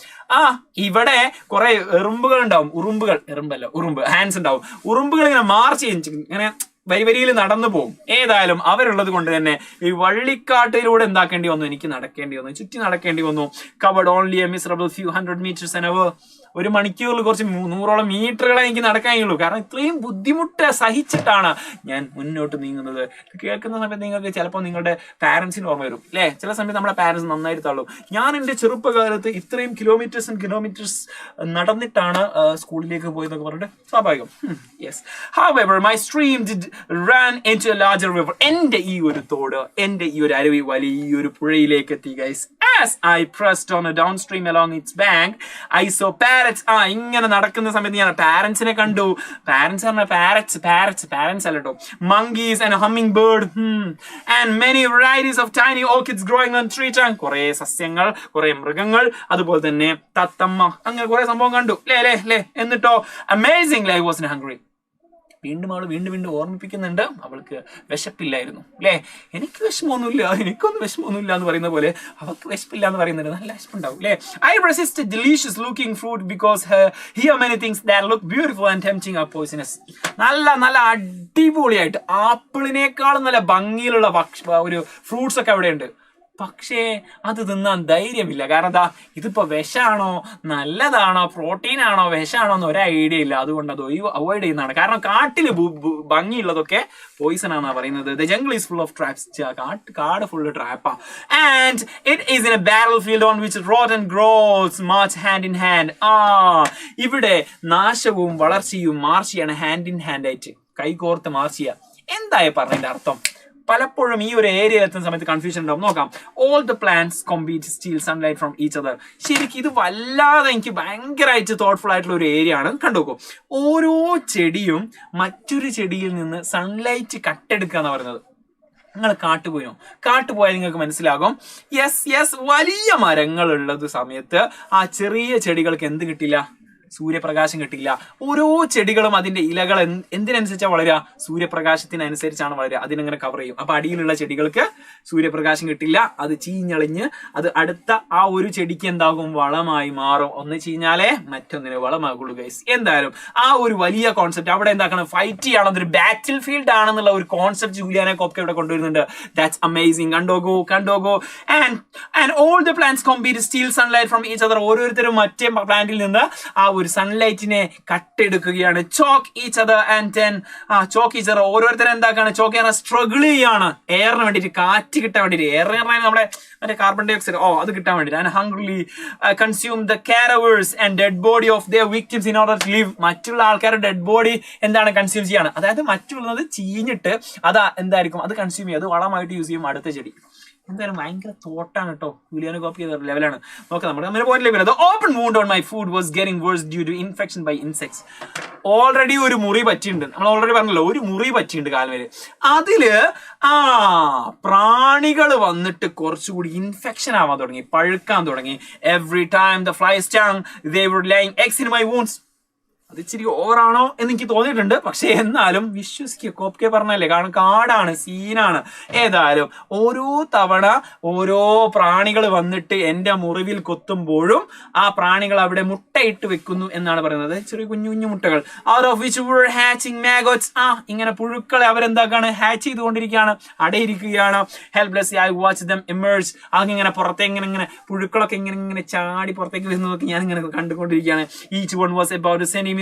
ഇവിടെ കുറെ എറുമ്പുകൾ ഉണ്ടാവും, ഉറുമ്പ് ഹാൻഡ്സ് ഉണ്ടാവും. ഉറുമ്പുകൾ ഇങ്ങനെ മാർച്ച് ഇങ്ങനെ വരിയിൽ നടന്നു പോകും. ഏതായാലും അവരുള്ളത് കൊണ്ട് തന്നെ ഈ വള്ളിക്കാട്ടിലൂടെ എന്താക്കേണ്ടി വന്നു, എനിക്ക് നടക്കേണ്ടി വന്നു, ചുറ്റി നടക്കേണ്ടി വന്നു. covered only a miserable few hundred meters an hour. ഒരു മണിക്കൂറിൽ കുറച്ച് 100ഓളം മീറ്ററുകളെ എനിക്ക് നടക്കാനുള്ളൂ. കാരണം ഇത്രയും ബുദ്ധിമുട്ട് സഹിച്ചിട്ടാണ് ഞാൻ മുന്നോട്ട് നീങ്ങുന്നത്. കേൾക്കുന്ന സമയത്ത് നിങ്ങൾക്ക് ചിലപ്പോൾ നിങ്ങളുടെ പാരന്റ്സിന് ഓർമ്മ വരും അല്ലേ. ചില സമയത്ത് നമ്മുടെ പാരന്റ്സ് നന്നായിട്ട് തള്ളും. ഞാൻ എൻ്റെ ചെറുപ്പകാലത്ത് ഇത്രയും കിലോമീറ്റേഴ്സ് നടന്നിട്ടാണ് സ്കൂളിലേക്ക് പോയതെന്നൊക്കെ പറഞ്ഞിട്ട് സ്വാഭാവികം. Yes, however my stream did run into a larger river. എൻ്റെ ഈ ഒരു തോട്, എൻ്റെ ഈ ഒരു അരുവി വലിയൊരു പുഴയിലേക്ക് എത്തി guys. as I pressed on a downstream along its bank I saw parrots. ഇങ്ങനെ നടക്കുന്ന സമയത്ത് ഞാൻ പാരന്റ്സിനെ കണ്ടു. പാരന്റ്സ് പറഞ്ഞ parents അല്ലട്ടോ, monkeys and hummingbird and many varieties of tiny orchids growing on tree trunk. കുറെ സസ്യങ്ങൾ, കുറെ മൃഗങ്ങൾ, അതുപോലെ തന്നെ തത്തമ്മ, അങ്ങനെ കുറെ സംഭവം കണ്ടു ലേ. എന്നിട്ടോ amazingly I wasn't hungry. വീണ്ടും ഓർമ്മിപ്പിക്കുന്നുണ്ട്, അവൾക്ക് വിശപ്പില്ലായിരുന്നു അല്ലേ. എനിക്ക് വിഷമമൊന്നുമില്ല, എനിക്കൊന്നും വിഷമമൊന്നുമില്ല എന്ന് പറയുന്ന പോലെ അവൾക്ക് വിശപ്പില്ല എന്ന് പറയുന്നുണ്ട്. നല്ല വിശപ്പുണ്ടാവും അല്ലേ. I resisted delicious looking fruit because here many things that look beautiful and tempting are poisonous. നല്ല അടിപൊളിയായിട്ട് ആപ്പിളിനേക്കാളും നല്ല ഭംഗിയിലുള്ള ഒരു ഫ്രൂട്ട്സ് ഒക്കെ അവിടെ ഉണ്ട്. പക്ഷേ അത് തിന്നാൻ ധൈര്യമില്ല. കാരണം എന്താ, ഇതിപ്പോ വിഷാണോ നല്ലതാണോ പ്രോട്ടീൻ ആണോ വിഷാണോ എന്ന് ഒരു ഐഡിയ ഇല്ല. അതുകൊണ്ട് അത് അവോയ്ഡ് ചെയ്യുന്നതാണ്. കാരണം കാട്ടില് ഭംഗിയുള്ളതൊക്കെ പോയിസൺ ആണെന്നാ പറയുന്നത്. The jungle is full of traps. കാട് full ട്രാപ്പാ. And it is in a battlefield on which rotten growths march hand in hand. ഇവിടെ നാശവും വളർച്ചയും മാർച്ച് ചെയ്യാണ് ഹാൻഡ് ഇൻ ഹാൻഡ് ആയിട്ട്, കൈകോർത്ത് മാർച്ച് ചെയ്യുക. എന്തായി പറഞ്ഞതിന്റെ അർത്ഥം? പലപ്പോഴും ഈ ഒരു ഏരിയയിൽ എത്തുന്ന സമയത്ത് കൺഫ്യൂഷൻ ഉണ്ടാവും. നോക്കാം, all the plants compete steal sunlight from each other. ശരിക്കും ഇത് വല്ലാതെ എനിക്ക് ഭയങ്കരമായിട്ട് തോട്ട്ഫുൾ ആയിട്ടുള്ള ഒരു ഏരിയ ആണ്. കണ്ടുനോക്കൂ, ഓരോ ചെടിയും മറ്റൊരു ചെടിയിൽ നിന്ന് സൺലൈറ്റ് കട്ടെടുക്കുക എന്ന് പറയുന്നത്. നിങ്ങൾ കാട്ടുപോയാൽ നിങ്ങൾക്ക് മനസ്സിലാകും. യെസ്, വലിയ മരങ്ങൾ ഉള്ളത് സമയത്ത് ആ ചെറിയ ചെടികൾക്ക് എന്ത് കിട്ടില്ല? സൂര്യപ്രകാശം കിട്ടില്ല. ഓരോ ചെടികളും അതിന്റെ ഇലകൾ എന്തിനനുസരിച്ചാണ് വളരുക? സൂര്യപ്രകാശത്തിനനുസരിച്ചാണ് വളരുക. അതിനങ്ങനെ കവർ ചെയ്യും. അപ്പൊ അടിയിലുള്ള ചെടികൾക്ക് സൂര്യപ്രകാശം കിട്ടില്ല, അത് ചീഞ്ഞളിഞ്ഞ് അത് അടുത്ത ആ ഒരു ചെടിക്ക് എന്താകും? വളമായി മാറും. ഒന്ന് ചീഞ്ഞാലേ മറ്റൊന്നിന് വളമാകുള്ളൂ ഗൈസ്. എന്തായാലും ആ ഒരു വലിയ കോൺസെപ്റ്റ് അവിടെ എന്താക്കണം? ഫൈറ്റ് ചെയ്യണം, അതൊരു ബാറ്റിൽ ഫീൽഡ് ആണെന്നുള്ള ഒരു കോൺസെപ്റ്റ് ജൂലിയാനെ കോപ്ക ഇവിടെ കൊണ്ടുവരുന്നുണ്ട്. That's amazing. കണ്ടോഗോ. And all the plants compete steal sunlight from each other. ഓരോരുത്തരും മറ്റേ പ്ലാന്റിൽ നിന്ന് ആ ഒരു സൺലൈറ്റിനെ കട്ടെടുക്കുകയാണ്. Choke each other and then choke each other. ഓരോരുത്തരും എന്താക്കാണ്? ചോക്ക് ചെയ്യാൻ സ്ട്രഗിൾ ചെയ്യാണ് എയറിന് വേണ്ടിയിട്ട്, കാറ്റ് കിട്ടാൻ വേണ്ടിയിട്ട്. എയർ നമ്മുടെ മറ്റേ കാർബൺ ഡൈ ഓക്സൈഡ് അത് കിട്ടാൻ വേണ്ടിയിട്ട്. And hungrily consume the cadavers and dead body of their victims in order to live. മറ്റുള്ള ആൾക്കാരുടെ ഡെഡ് ബോഡി എന്താണ് കൺസ്യൂം ചെയ്യാണ്? അതായത് മറ്റുള്ളത് ചീഞ്ഞിട്ട് എന്തായിരിക്കും? അത് കൺസ്യൂം ചെയ്യും, അത് വളമായിട്ട് യൂസ് ചെയ്യും അടുത്ത ചെടി. എന്തായാലും ഭയങ്കര തോട്ടാണ് കേട്ടോ. ജൂലിയാനെ കോപ്പി ചെയ്ത ലെവലാണ്. നോക്കാം, നമ്മുടെ point level. The open wound on my food was getting worse due to infection by insects. Already ഒരു മുറി പറ്റിയിട്ടുണ്ട്. നമ്മൾ ഓൾറെഡി പറഞ്ഞല്ലോ, ഒരു മുറി പറ്റിയിട്ടുണ്ട് കാലം വരെ. അതില് പ്രാണികൾ വന്നിട്ട് കുറച്ചുകൂടി ഇൻഫെക്ഷൻ ആവാൻ തുടങ്ങി, പഴുക്കാൻ തുടങ്ങി. Every time the flies stung, they were laying eggs in my wounds. അത് ഇച്ചിരി ഓവറാണോ എന്ന് എനിക്ക് തോന്നിയിട്ടുണ്ട്. പക്ഷെ എന്നാലും വിശ്വസിക്കുക, കോപ്കെ പറഞ്ഞല്ലേ, കാരണം കാടാണ്, സീനാണ്. ഏതായാലും ഓരോ തവണ ഓരോ പ്രാണികൾ വന്നിട്ട് എന്റെ മുറിവിൽ കൊത്തുമ്പോഴും ആ പ്രാണികൾ അവിടെ മുട്ടയിട്ട് വെക്കുന്നു എന്നാണ് പറയുന്നത്. ചെറിയ കുഞ്ഞു മുട്ടകൾ. out of which were hatching maggots. ഇങ്ങനെ പുഴുക്കളെ അവരെന്താക്കാണ്? ഹാച്ച് ചെയ്തുകൊണ്ടിരിക്കുകയാണ്, അടയിരിക്കുകയാണ്. helplessly I watched them emerge. അതിങ്ങനെ പുറത്തേക്ക് ഇങ്ങനെ പുഴുക്കളൊക്കെ ഇങ്ങനെ ചാടി പുറത്തേക്ക് വരുന്നതൊക്കെ ഞാൻ ഇങ്ങനെ കണ്ടുകൊണ്ടിരിക്കുകയാണ്. each one was about a centimeter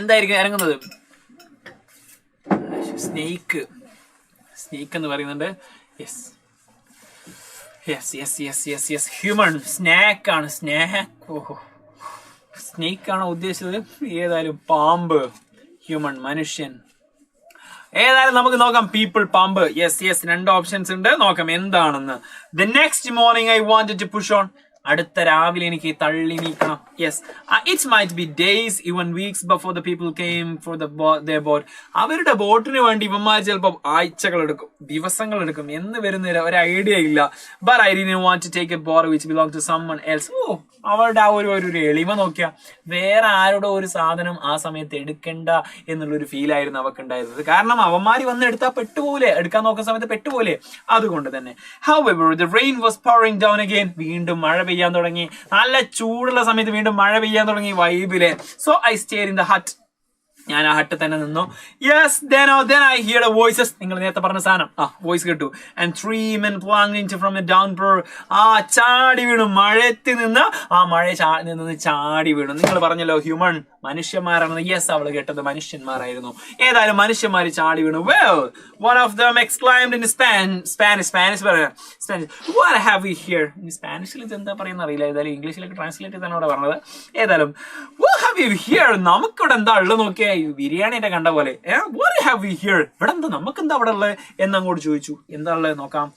എന്തായിരിക്കും ഇറങ്ങുന്നത്? സ്നേക്ക് എന്ന് പറയുന്നുണ്ട്. യെസ് ഹ്യൂമൻ സ്നാക്കാണ്. സ്നേക്കാണോ ഉദ്ദേശിച്ചത്? ഏതായാലും പാമ്പ്, ഹ്യൂമൻ മനുഷ്യൻ. ഏതായാലും നമുക്ക് നോക്കാം. പീപ്പിൾ, പാമ്പ്. യെസ് 2 ഓപ്ഷൻസ് ഉണ്ട്. നോക്കാം എന്താണെന്ന്. The next morning I wanted to push on. അടുത്ത രാവിലെ എനിക്ക് തള്ളി നീക്കണം. Yes it's might be days even weeks before the people came for the boat. അവരുടെ ബോട്ടിന് വേണ്ടി ഇവന്മാർ ചിലപ്പോൾ ആഴ്ചകൾ എടുക്കും, ദിവസങ്ങൾ എടുക്കും, എന്ന് വരുന്ന ഒരു ഐഡിയ ഇല്ല. But I didn't want to take a boat which belong to someone else. അവളുടെ ആ ഒരു എളിമ നോക്കിയാ, വേറെ ആരുടെ ഒരു സാധനം ആ സമയത്ത് എടുക്കണ്ട എന്നുള്ളൊരു ഫീലായിരുന്നു അവർക്ക് ഉണ്ടായിരുന്നത്. കാരണം അവന്മാര് വന്ന് എടുത്താൽ പെട്ടുപോലെ, എടുക്കാൻ നോക്കുന്ന സമയത്ത് പെട്ടുപോലെ. അതുകൊണ്ട് തന്നെ however the rain was pouring down again. വീണ്ടും മഴ പെയ്യാൻ തുടങ്ങി. നല്ല ചൂടുള്ള സമയത്ത് വീണ്ടും മഴ പെയ്യാൻ തുടങ്ങി വൈബിലെ. So I stayed in the hut. ഞാൻ ആ ഹട്ട് തന്നെ നിന്നു. Yes then I hear the voices. നിങ്ങൾ നേരത്തെ പറഞ്ഞ സാധനം വോയിസ് കേട്ടു. And 3 men plunged from a downpour. ചാടി വീണു. മഴയത്ത് നിന്ന് മഴ നിന്ന് ചാടി വീണു. നിങ്ങൾ പറഞ്ഞല്ലോ ഹ്യൂമൻ മനുഷ്യന്മാരാണെന്ന്. യെസ്, അവള് കേട്ടത് മനുഷ്യന്മാരായിരുന്നു. ഏതായാലും മനുഷ്യന്മാര് ചാടി വീണു. Well, one of them exclaimed in Spanish പറയാം. What have we here? സ്പാനിഷിൽ ഇത് എന്താ പറയുന്ന അറിയില്ല. ഏതായാലും ഇംഗ്ലീഷിലേക്ക് ട്രാൻസ്ലേറ്റ് ചെയ്താണ് ഇവിടെ പറഞ്ഞത്. ഏതായാലും what have you here? നമുക്കിവിടെ എന്താ ഉള്ളത് നോക്കിയാ, ബിരിയാണിയുടെ കണ്ട പോലെ. What have we here? ഇവിടെ എന്താ, നമുക്ക് എന്താ അവിടെ ഉള്ളത് എന്നങ്ങോട്ട് ചോദിച്ചു. എന്താ ഉള്ളത് നോക്കാം.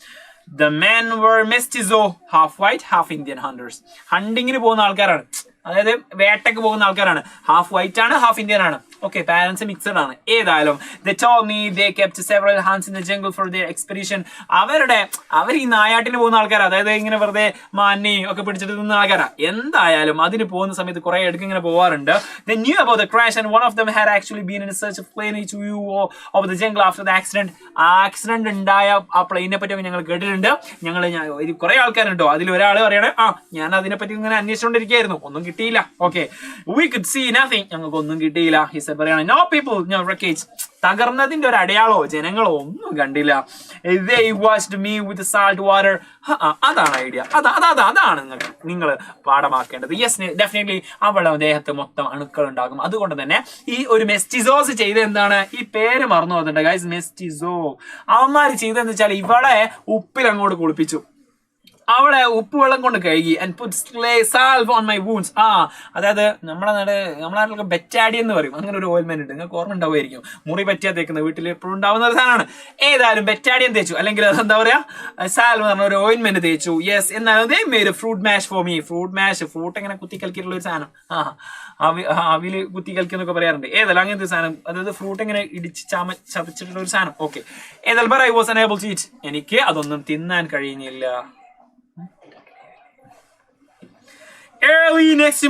The men were mestizo, half white, half Indian hunters. ഹണ്ടിങ്ങിന് പോകുന്ന ആൾക്കാരാണ്, അതായത് വേട്ടയ്ക്ക് പോകുന്ന ആൾക്കാരാണ്. ഹാഫ് വൈറ്റ് ആണ്, ഹാഫ് ഇന്ത്യൻ ആണ്. ഓക്കെ, പാരന്റ്സ് മിക്സഡ് ആണ്. ഏതായാലും they told me they kept several hunts in the jungle for their expedition. അവർ ഈ നായാട്ടിന് പോകുന്ന ആൾക്കാരാ, അതായത് ഇങ്ങനെ വെറുതെ മാന്നി ഒക്കെ പിടിച്ചിട്ട് നിന്ന ആൾക്കാരാ. എന്തായാലും അതിന് പോകുന്ന സമയത്ത് കുറെ ഇടയ്ക്ക് ഇങ്ങനെ പോവാറുണ്ട്. They knew about the crash and one of them had actually been in search of plane view of the jungle after the accident. Accident ഉണ്ടായ ആ പ്ലെയിനെ പറ്റി ഞങ്ങൾ കേട്ടിട്ടുണ്ട്. കുറെ ആൾക്കാരുണ്ടോ, അതിൽ ഒരാൾ പറയണേ ഞാൻ അതിനെപ്പറ്റി ഇങ്ങനെ അന്വേഷിച്ചുകൊണ്ടിരിക്കുകയായിരുന്നു, ഒന്നും കിട്ടിയില്ല. Okay, we could see nothing. ഞങ്ങൾക്ക് ഒന്നും കിട്ടിയില്ല. പറയാണ് no people, no wreckage. തകർന്നതിന്റെ ഒരു അടയാളോ ജനങ്ങളോ ഒന്നും കണ്ടില്ല. They washed me with salt water. അതാണ് ഐഡിയ. അതാണ് നിങ്ങൾ പാഠമാക്കേണ്ടത്. യെസ്, ഡെഫിനറ്റ്ലി അവളുടെ ദേഹത്ത് മൊത്തം അണുക്കൾ ഉണ്ടാകും. അതുകൊണ്ട് തന്നെ ഈ ഒരു മെസ്റ്റിസോസ് ചെയ്ത് എന്താണ്, ഈ പേര് മറന്നു പോകുന്നുണ്ട് ഗൈസ്, മെസ്റ്റിസോ. അവന്മാര് ചെയ്തെന്ന് വെച്ചാൽ ഇവളെ ഉപ്പിൽ അങ്ങോട്ട് കുളിപ്പിച്ചു. അവളെ ഉപ്പുവെള്ളം കൊണ്ട് കഴുകി and put salve on my wounds. അതായത് നമ്മുടെ നാട്ടിലൊക്കെ ബെറ്റാഡി എന്ന് പറയും, അങ്ങനെ ഒരു ഓയിൽമെന്റ് ഉണ്ട്, നിങ്ങൾക്ക് ഓർമ്മ ഉണ്ടാവുമായിരിക്കും. മുറി പറ്റിയാ തേക്കുന്ന വീട്ടിൽ എപ്പോഴും ഉണ്ടാവുന്ന ഒരു സാധനമാണ്. ഏതായാലും ബെറ്റാഡിയൻ തേച്ചു, അല്ലെങ്കിൽ എന്താ പറയാ, സാൽവ് എന്ന് പറഞ്ഞ ഒരു ഓയിൽമെന്റ് തേച്ചു. യെസ്, എന്നാലും they made a fruit mash for me. Fruit ഇങ്ങനെ കുത്തി കലക്കിയിട്ടുള്ള ഒരു സാധനം, അവില് കുത്തി കലക്കിന്നൊക്കെ പറയാറുണ്ട്. ഏതായാലും അങ്ങനത്തെ സാധനം, അതായത് ഫ്രൂട്ട് ഇങ്ങനെ ഇടിച്ച് ചതച്ചിട്ടുള്ള ഒരു സാധനം. ഓക്കെ, ഏതായാലും but I was unable to eat. എനിക്ക് അതൊന്നും തിന്നാൻ കഴിഞ്ഞില്ല. Early next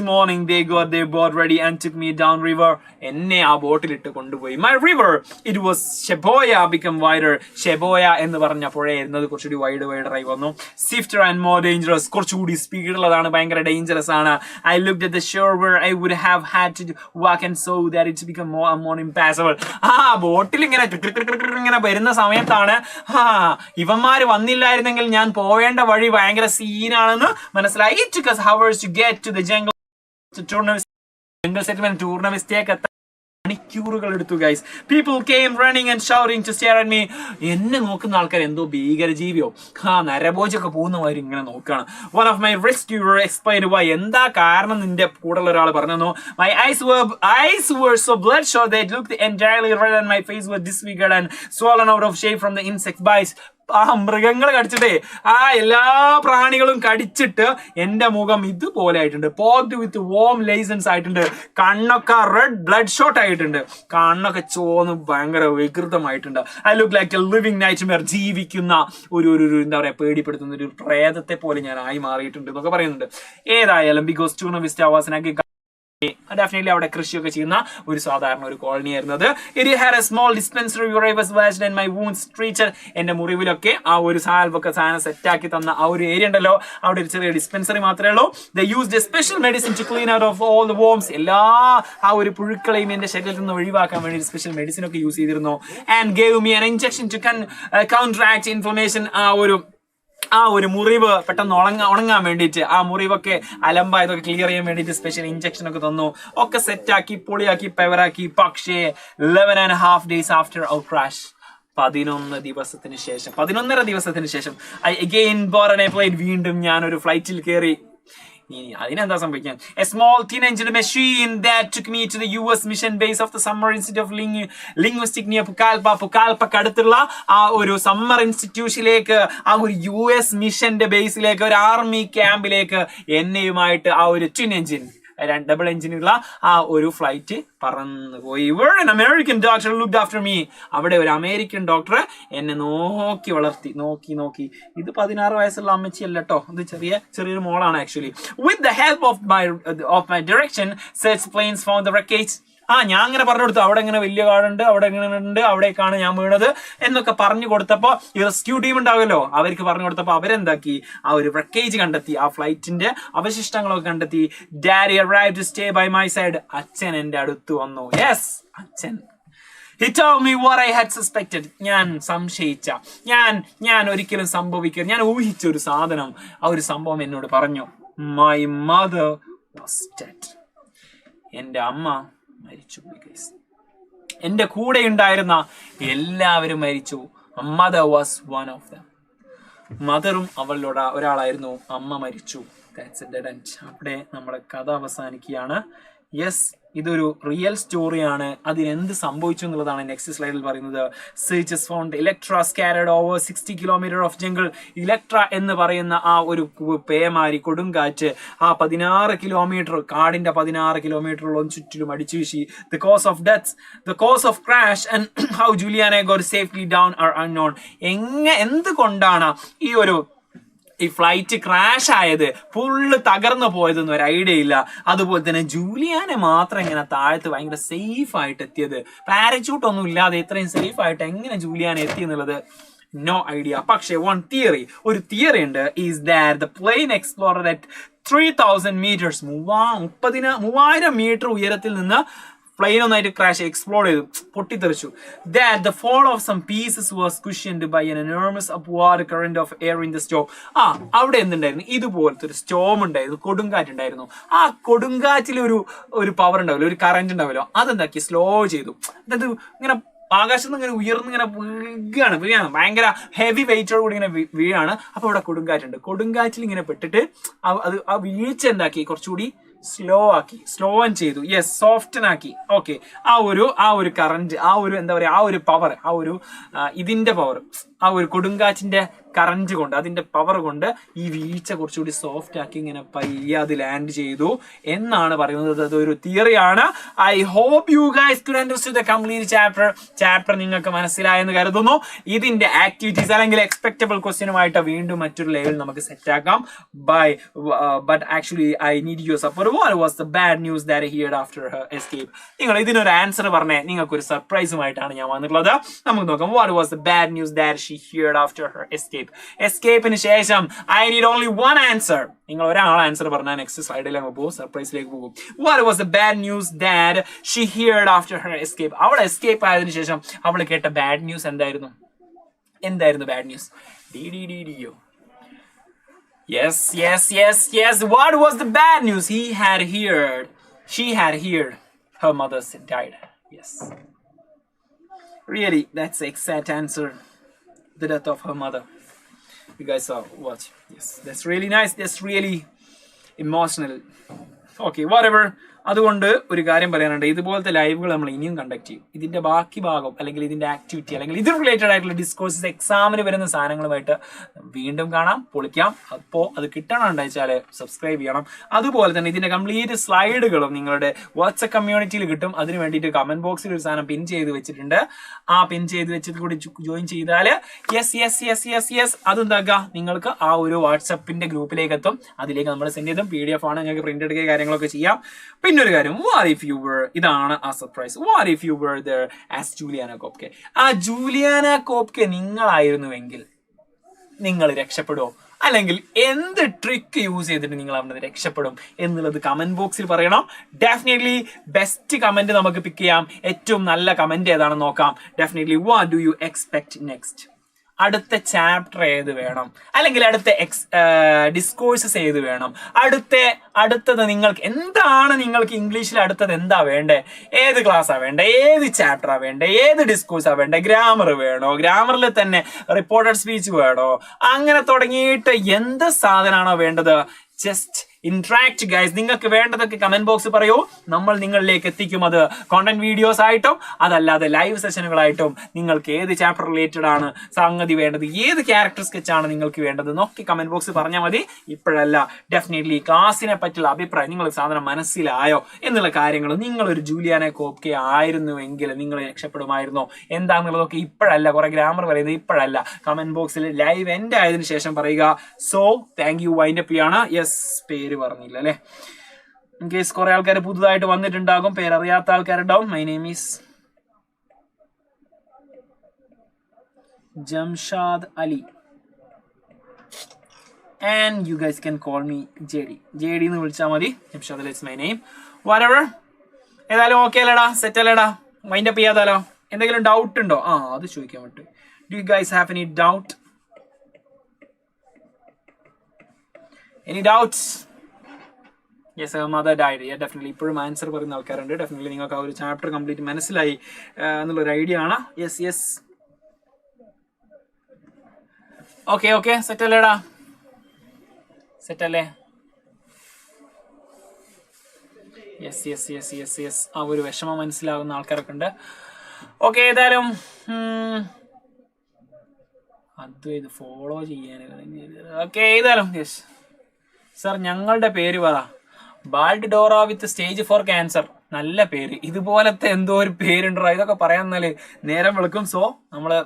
morning they got their boat ready and took me down river. എന്നെ ആ ബോട്ടിലിട്ട് കൊണ്ടുപോയി. My river, it was Sheboya, become wider. Sheboya എന്ന് പറഞ്ഞ പുഴയായിരുന്നത് കുറച്ചുകൂടി വൈഡർ ആയി വന്നു. Swifter and more dangerous. കുറച്ചുകൂടി സ്പീഡുള്ളതാണ്, ഭയങ്കര ഡേഞ്ചറസ് ആണ്. I looked at the shore where I would have had to walk and saw that it's become more and more impassable. ബോട്ടിൽ ഇങ്ങനെ വരുന്ന സമയത്താണ് ഇവന്മാര് വന്നില്ലായിരുന്നെങ്കിൽ ഞാൻ പോവേണ്ട വഴി ഭയങ്കര സീനാണെന്ന് മനസ്സിലായി. It took us hours to get to the jungle settlement. ടൂർണമെന്റിലേക്ക് എത്താൻ മണിക്കൂറുകൾ എടുത്തു guys. People came running and shouting to stare at me. എന്നെ നോക്കുന്ന ആൾക്കാർ എന്തോ ഭീകരജീവിയോ നരഭോജൊക്കെ പോകുന്നവര് ഇങ്ങനെ നോക്കുകയാണ്. One of my rescuer explained why. എന്താ കാരണം നിന്റെ കൂടെയുള്ള ഒരാൾ പറഞ്ഞു. My eyes were so bloodshot they looked entirely red and my face was disfigured and swollen out of shape from the insect bites. മൃഗങ്ങൾ കടിച്ചിട്ടേ എല്ലാ പ്രാണികളും കടിച്ചിട്ട് എന്റെ മുഖം ഇതുപോലെ ആയിട്ടുണ്ട്. പോക്ഡ് വിത്ത് വോം ലൈസൻസ് ആയിട്ടുണ്ട്. കണ്ണൊക്കെ റെഡ് ബ്ലഡ് ഷോട്ട് ആയിട്ടുണ്ട്. കണ്ണൊക്കെ ചോന്ന് ഭയങ്കര വികൃതമായിട്ടുണ്ട്. I look like a living nightmare. ജീവിക്കുന്ന ഒരു എന്താ പറയാ, പേടിപ്പെടുത്തുന്ന ഒരു പ്രേതത്തെ പോലെ ഞാൻ ആയി മാറിയിട്ടുണ്ട് എന്നൊക്കെ പറയുന്നുണ്ട്. ഏതായാലും ബിക്കോസ് ടൂർണമെന്റ് വാസനക്ക് ഡെഫിനറ്റ്ലി അവിടെ കൃഷിയൊക്കെ ചെയ്യുന്ന ഒരു സാധാരണ ഒരു കോളനി ആയിരുന്നത്. It had A small dispensary where I was washed and my wounds treated. എന്റെ മുറിവിലൊക്കെ ആ ഒരു സാൽവൊക്കെ സാധനം സെറ്റാക്കി തന്ന ആ ഒരു ഏരിയ ഉണ്ടല്ലോ, അവിടെ ഒരു ചെറിയ ഡിസ്പെൻസറി മാത്രമേ ഉള്ളൂ. They used a special medicine to clean out of all the worms. എല്ലാ ആ ഒരു പുഴുക്കളെയും എന്റെ ശരീരത്തിൽ നിന്ന് ഒഴിവാക്കാൻ വേണ്ടി സ്പെഷ്യൽ മെഡിസിൻ ഒക്കെ യൂസ് ചെയ്തിരുന്നു. And gave me an injection to counteract inflammation. ആ ഒരു ആ ഒരു മുറിവ് പെട്ടെന്ന് ഉണങ്ങാൻ വേണ്ടിയിട്ട് ആ മുറിവൊക്കെ അലമ്പായതൊക്കെ ക്ലിയർ ചെയ്യാൻ വേണ്ടിയിട്ട് സ്പെഷ്യൽ ഇഞ്ചക്ഷൻ ഒക്കെ തന്നു. ഒക്കെ സെറ്റാക്കി പൊളിയാക്കി പെവറാക്കി. പക്ഷേ 11.5 days after our crash, 11 ദിവസത്തിന് ശേഷം 11.5 ദിവസത്തിന് ശേഷം I again board an airplane. വീണ്ടും ഞാൻ ഒരു ഫ്ലൈറ്റിൽ കയറി. അതിനെന്താ സംഭവിക്കാൻ? A small teenage machine that took me to the US mission base of the Summer Institute of Linguistics near പുക്കാൽപ്പക്ക് അടുത്തുള്ള ആ ഒരു സമ്മർ ഇൻസ്റ്റിറ്റ്യൂഷനിലേക്ക്, ആ ഒരു US മിഷന്റെ ബേസിലേക്ക്, ഒരു ആർമി ക്യാമ്പിലേക്ക് എന്നെയുമായിട്ട് ആ ഒരു ട്വിൻ എഞ്ചിൻ ഡബിൾ എഞ്ചിനുള്ള ആ ഒരു ഫ്ലൈറ്റ് പറന്നു പോയി. American doctor looked after me. അവിടെ ഒരു അമേരിക്കൻ ഡോക്ടർ എന്നെ നോക്കി വളർത്തി. നോക്കി ഇത് 16 വയസ്സുള്ള അമ്മച്ചിയല്ല കേട്ടോ, ഇത് ചെറിയൊരു മോളാണ് actually. With the help of my direction search planes found the wreckage. ഞാൻ അങ്ങനെ പറഞ്ഞു കൊടുത്തു, അവിടെ ഇങ്ങനെ വലിയ കാടുണ്ട്, അവിടെ ഇങ്ങനെ ഉണ്ട്, അവിടേക്കാണ് ഞാൻ വീണത് എന്നൊക്കെ പറഞ്ഞു കൊടുത്തപ്പോ ഈ റെസ്ക്യൂ ടീം ഉണ്ടാവുമല്ലോ, അവർക്ക് പറഞ്ഞു കൊടുത്തപ്പോ അവരെന്താക്കി, ആ ഒരു wreckage കണ്ടെത്തി, ആ ഫ്ലൈറ്റിന്റെ അവശിഷ്ടങ്ങളൊക്കെ കണ്ടെത്തി. Daddy arrived to stay by my side. അച്ഛൻ എന്റെ അടുത്ത് വന്നു. യെസ്, അച്ഛൻ. He told me what I had suspected. ഞാൻ സംശയിച്ച, ഞാൻ ഒരിക്കലും ഞാൻ ഊഹിച്ച ഒരു സാധനം, ആ ഒരു സംഭവം എന്നോട് പറഞ്ഞു. My mother was dead. എന്റെ അമ്മ മരിച്ചു. എന്റെ കൂടെ ഉണ്ടായിരുന്ന എല്ലാവരും മരിച്ചു. Mother was one of them. മദറും അവളുടെ ഒരാളായിരുന്നു. അമ്മ മരിച്ചു. That's a dead end. അവിടെ നമ്മുടെ കഥ അവസാനിക്കുകയാണ്. യെസ്, ഇതൊരു റിയൽ സ്റ്റോറിയാണ്. അതിനെന്ത് സംഭവിച്ചു എന്നുള്ളതാണ് നെക്സ്റ്റ് സ്ലൈഡിൽ പറയുന്നത്. Searches found Electra scattered over 60 kilometer of jungle. Electra എന്ന് പറയുന്ന ആ ഒരു പേമാരി, കൊടുങ്കാറ്റ്, ആ 16 കിലോമീറ്റർ, കാടിന്റെ 16 കിലോമീറ്ററോളം ചുറ്റിലും അടിച്ചു വീശി. The cause of death, the cause of crash and how Juliana got safely down are unknown. എന്തുകൊണ്ടാണ് ഈ ഫ്ലൈറ്റ് ക്രാഷ് ആയത്, ഫുള്ള് തകർന്നു പോയതെന്ന് ഒരു ഐഡിയ ഇല്ല. അതുപോലെ തന്നെ ജൂലിയാനെ മാത്രം ഇങ്ങനെ താഴത്ത് ഭയങ്കര സേഫ് ആയിട്ട് എത്തിയത്, പാരച്യൂട്ട് ഒന്നും ഇല്ലാതെ ഇത്രയും സേഫ് ആയിട്ട് എങ്ങനെ ജൂലിയാന എത്തി എന്നുള്ളത് നോ ഐഡിയ. പക്ഷെ ഒരു തിയറി ഉണ്ട്. Is that the plane exploded at 3000 meters, 3000 meter ഉയരത്തിൽ നിന്ന് പ്ലെയിൻ ഒന്നായിട്ട് ക്രാഷ് എക്സ്പ്ലോഡ് ചെയ്തു, പൊട്ടിത്തെറിച്ചു. That the fall of some pieces was cushioned by an enormous upward current of air in the storm. അവിടെ എന്തുണ്ടായിരുന്നു? ഇതുപോലത്തെ ഒരു സ്റ്റോം ഉണ്ടായിരുന്നു, കൊടുങ്കാറ്റുണ്ടായിരുന്നു. ആ കൊടുങ്കാറ്റിൽ ഒരു പവർ ഉണ്ടാവില്ലോ, ഒരു കറന്റ് ഉണ്ടാവില്ലോ, അതെന്താക്കി സ്ലോ ചെയ്തു. അതായത് ഇങ്ങനെ ആകാശത്ത് നിന്ന് ഇങ്ങനെ ഉയർന്ന് ഇങ്ങനെ വീഴാണ്, ഭയങ്കര ഹെവി വെയിറ്റോട് കൂടി ഇങ്ങനെ വീഴാണ്. അപ്പൊ അവിടെ കൊടുങ്കാറ്റിൽ ഇങ്ങനെ പെട്ടിട്ട് ആ വീഴ്ച എന്താക്കി, കുറച്ചുകൂടി സ്ലോ ഓൺ ചെയ്തു. യെസ്, സോഫ്റ്റൻ ആക്കി. ഓക്കെ, ആ ഒരു കറന്റ്, ആ ഒരു എന്താ പറയാ, ആ ഒരു പവർ, ആ ഒരു ഇതിന്റെ പവർ, ആ ഒരു കൊടുങ്കാറ്റിന്റെ കറന്റ് കൊണ്ട്, അതിന്റെ പവർ കൊണ്ട് ഈ വീഴ്ച കുറച്ചുകൂടി സോഫ്റ്റ് ആക്കി ഇങ്ങനെ പയ്യെ അത് ലാൻഡ് ചെയ്തു എന്നാണ് പറയുന്നത്. അതൊരു തിയറിയാണ്. I hope you guys could understand the complete chapter നിങ്ങൾക്ക് മനസ്സിലായെന്ന് കരുതുന്നു. ഇതിന്റെ ആക്ടിവിറ്റീസ് അല്ലെങ്കിൽ എക്സ്പെക്ടബിൾ ക്വസ്റ്റ്യനുമായിട്ട് വീണ്ടും മറ്റൊരു ലെവൽ നമുക്ക് സെറ്റ് ആക്കാം. But actually I need your support. What was the bad news that I heard after her escape? നിങ്ങൾ ഇതിനൊരു ആൻസർ പറഞ്ഞേ, നിങ്ങൾക്ക് ഒരു സർപ്രൈസുമായിട്ടാണ് ഞാൻ വന്നിട്ടുള്ളത്. നമുക്ക് നോക്കാം. What was the bad news that she heard after her escape? എസ്കേപ്പിന് ശേഷം I need only one answer. നിങ്ങൾ ഒരാൾ ആൻസർ പറഞ്ഞാൽ നെക്സ്റ്റ് സ്ലൈഡിലേക്ക് പോകും, സർപ്രൈസിലേക്ക് പോകും. What was the bad news that she heard after her escape? അവൾ എസ്കേപ്പ് ആയതിനു ശേഷം അവൾ കേട്ട ബാഡ് ന്യൂസ് എന്തായിരുന്നു? Bad news? Yes. What was the bad news? She had heard her mother died. Yes. Really, that's the exact answer. The death of her mother. You guys saw, watch. Yes, that's really nice. That's really emotional. Okay, whatever. അതുകൊണ്ട് ഒരു കാര്യം പറയാനുണ്ട്, ഇതുപോലത്തെ ലൈവുകൾ നമ്മൾ ഇനിയും conduct ചെയ്യും. ഇതിന്റെ ബാക്കി ഭാഗം അല്ലെങ്കിൽ ഇതിന്റെ ആക്ടിവിറ്റി അല്ലെങ്കിൽ ഇത് റിലേറ്റഡ് ആയിട്ടുള്ള ഡിസ്കോഴ്സസ്, എക്സാമിന് വരുന്ന സാധനങ്ങളുമായിട്ട് വീണ്ടും കാണാം, പൊളിക്കാം. അപ്പോൾ അത് കിട്ടണം വെച്ചാൽ സബ്സ്ക്രൈബ് ചെയ്യണം. അതുപോലെ തന്നെ ഇതിന്റെ കംപ്ലീറ്റ് സ്ലൈഡുകളും നിങ്ങളുടെ വാട്സ്ആപ്പ് കമ്മ്യൂണിറ്റിയിൽ കിട്ടും. അതിന് വേണ്ടിയിട്ട് കമന്റ് ബോക്സിൽ ഒരു സാധനം പിൻ ചെയ്ത് വെച്ചിട്ടുണ്ട്. ആ പിൻ ചെയ്ത് വെച്ചത് കൂടി ജോയിൻ ചെയ്താൽ യെസ് അതെന്താക്കുക, നിങ്ങൾക്ക് ആ ഒരു വാട്സപ്പിന്റെ ഗ്രൂപ്പിലേക്ക് എത്തും. അതിലേക്ക് നമ്മൾ സെൻഡ് ചെയ്തും PDF ആണ്, നിങ്ങൾക്ക് പ്രിന്റ് എടുക്കുക, കാര്യങ്ങളൊക്കെ ചെയ്യാം. പിന്നൊരു കാര്യം, what if you were, ഇതാണ് ആ surprise, what if you were there as Juliane Koepcke? ആ ജൂലിയാന കോപ്കെ നിങ്ങളായിരുന്നുവെങ്കിൽ നിങ്ങൾ രക്ഷപ്പെടുമോ? അല്ലെങ്കിൽ എന്ത് ട്രിക്ക് യൂസ് ചെയ്തിട്ട് നിങ്ങൾ അവിടെ രക്ഷപ്പെടും എന്നുള്ളത് കമന്റ് ബോക്സിൽ പറയണം. ഡെഫിനറ്റ്ലി ബെസ്റ്റ് കമന്റ് നമുക്ക് പിക്ക് ചെയ്യാം. ഏറ്റവും നല്ല കമന്റ് ഏതാണെന്ന് നോക്കാം. Definitely what do you expect next? അടുത്ത ചാപ്റ്റർ ഏത് വേണം, അല്ലെങ്കിൽ അടുത്ത ഡിസ്കോഴ്സസ് ഏത് വേണം, അടുത്തത് നിങ്ങൾക്ക് എന്താണ്, നിങ്ങൾക്ക് ഇംഗ്ലീഷിൽ അടുത്തത് എന്താ വേണ്ടേ, ഏത് ക്ലാസ്സാ വേണ്ടേ, ഏത് ചാപ്റ്ററാ വേണ്ടേ, ഏത് ഡിസ്കോഴ്സാ വേണ്ടേ, ഗ്രാമർ വേണോ, ഗ്രാമറിൽ തന്നെ റിപ്പോർട്ടഡ് സ്പീച്ച് വേണോ, അങ്ങനെ തുടങ്ങിയിട്ട് എന്ത് സാധനമാണോ വേണ്ടത്, ജസ്റ്റ് ഇന്ററാക്ട് ഗൈസ്. നിങ്ങൾക്ക് വേണ്ടതൊക്കെ കമന്റ് ബോക്സ് പറയൂ, നമ്മൾ നിങ്ങളിലേക്ക് എത്തിക്കും. അത് കോണ്ടന്റ് വീഡിയോസ് ആയിട്ടും അതല്ലാതെ ലൈവ് സെഷനുകളായിട്ടും നിങ്ങൾക്ക് ഏത് ചാപ്റ്റർ റിലേറ്റഡ് ആണ് സംഗതി വേണ്ടത്, ഏത് ക്യാരക്ടർ സ്കെച്ച് ആണ് നിങ്ങൾക്ക് വേണ്ടത് എന്നൊക്കെ കമന്റ് ബോക്സ് പറഞ്ഞാൽ മതി. ഇപ്പോഴല്ല, ഡെഫിനറ്റ്ലി ക്ലാസ്സിനെ പറ്റിയുള്ള അഭിപ്രായം, നിങ്ങൾ സാധനം മനസ്സിലായോ എന്നുള്ള കാര്യങ്ങൾ, നിങ്ങളൊരു ജൂലിയാനെ കോപ്കെ ആയിരുന്നുവെങ്കിൽ നിങ്ങൾ രക്ഷപ്പെടുമായിരുന്നോ എന്താന്നുള്ളതൊക്കെ ഇപ്പോഴല്ല, കുറെ ഗ്രാമർ പറയുന്നത് ഇപ്പോഴല്ല, കമന്റ് ബോക്സിൽ ലൈവ് എൻഡ് ആയതിനു ശേഷം പറയുക. So thank you. Wind up ചെയ്യാണ്. യെസ്, പേര് പറഞ്ഞില്ല അല്ലെ. ഇൻ കേസ് കുറെ ആൾക്കാർ പുതുതായിട്ട് വന്നിട്ടുണ്ടാകും, പേരറിയാത്ത ആൾക്കാരുണ്ടാവും. My name is Jamshad Ali and you guys can call me JD എന്ന് വിളിച്ചാൽ മതി. Jamshad Ali is my name. വരവർ ഏതായാലും ഓക്കെ അല്ലേടാ, സെറ്റ് അല്ലേടാ, മൈൻഡ് അപ്പ് ചെയ്യാതാലോ. എന്തെങ്കിലും ഡൗട്ട് ഉണ്ടോ? അത് ചോദിക്കാൻ പറ്റും. Do you guys have any doubt? Any doubts? Yes, her mother died. Yeah, definitely. ഇപ്പോഴും ആൻസർ പറയുന്ന ആൾക്കാരുണ്ട്. ഡെഫിനറ്റ്ലി നിങ്ങൾക്ക് ആ ഒരു ചാപ്റ്റർ കംപ്ലീറ്റ് മനസ്സിലായി എന്നുള്ളൊരു ഐഡിയ ആണ്. യെസ് ഓക്കെ സെറ്റ് അല്ലേടാ, സെറ്റ് അല്ലേ? യെസ് ആ ഒരു വിഷമം മനസ്സിലാകുന്ന ആൾക്കാരൊക്കെ ഉണ്ട്. ഓക്കെ, ഏതായാലും അത് ഇത് ഫോളോ ചെയ്യാൻ. ഓക്കെ, ഏതായാലും യെസ് സർ, ഞങ്ങളുടെ പേര് പറ. Bald Dora with stage 4 cancer. നല്ല പേര്. ഇതുപോലത്തെ എന്തോ ഒരു പേരുണ്ടോ, ഇതൊക്കെ പറയാന്നാല് നേരം വെളുക്കും. സോ നമ്മള്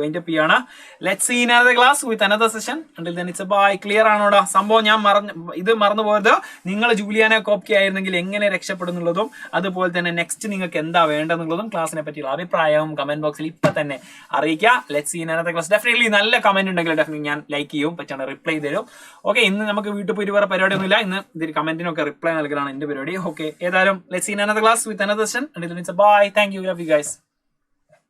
വൈൻഡ് അപ്പ് ചെയ്യാണ്. Let's see in another class with another session. Until then it's bye. Clear ആണോടാ സംഭവം? ഞാൻ മറന്നു പോയത്, നിങ്ങൾ ജൂലിയാനെ കോപ്കെ ആയിരുന്നെങ്കിൽ എങ്ങനെ രക്ഷപ്പെടുന്നുള്ളതും അതുപോലെ തന്നെ നെക്സ്റ്റ് നിങ്ങൾക്ക് എന്താ വേണ്ടെന്നുള്ളതും ക്ലാസ്സിനെ പറ്റിയുള്ള അഭിപ്രായവും കമന്റ് ബോക്സിൽ ഇപ്പൊ തന്നെ അറിയിക്കുക. Let's see in another class. Definitely നല്ല കമന്റ് ഉണ്ടെങ്കിൽ ഡെഫിനറ്റ്ലി ഞാൻ ലൈക്ക് ചെയ്യും, പറ്റാണ് റിപ്ലൈ തരും. ഓക്കെ, ഇന്ന് നമുക്ക് വീട്ടിൽ പോയി വേറെ പരിപാടിയൊന്നുമില്ല. ഇന്ന് ഇതിൽ കമന്റിനൊക്കെ റിപ്ലൈ നൽകലാണ് എന്റെ പരിപാടി. ഓക്കെ, ഏതായാലും let's see in another class with another session. Until then it's bye. Thank you guys.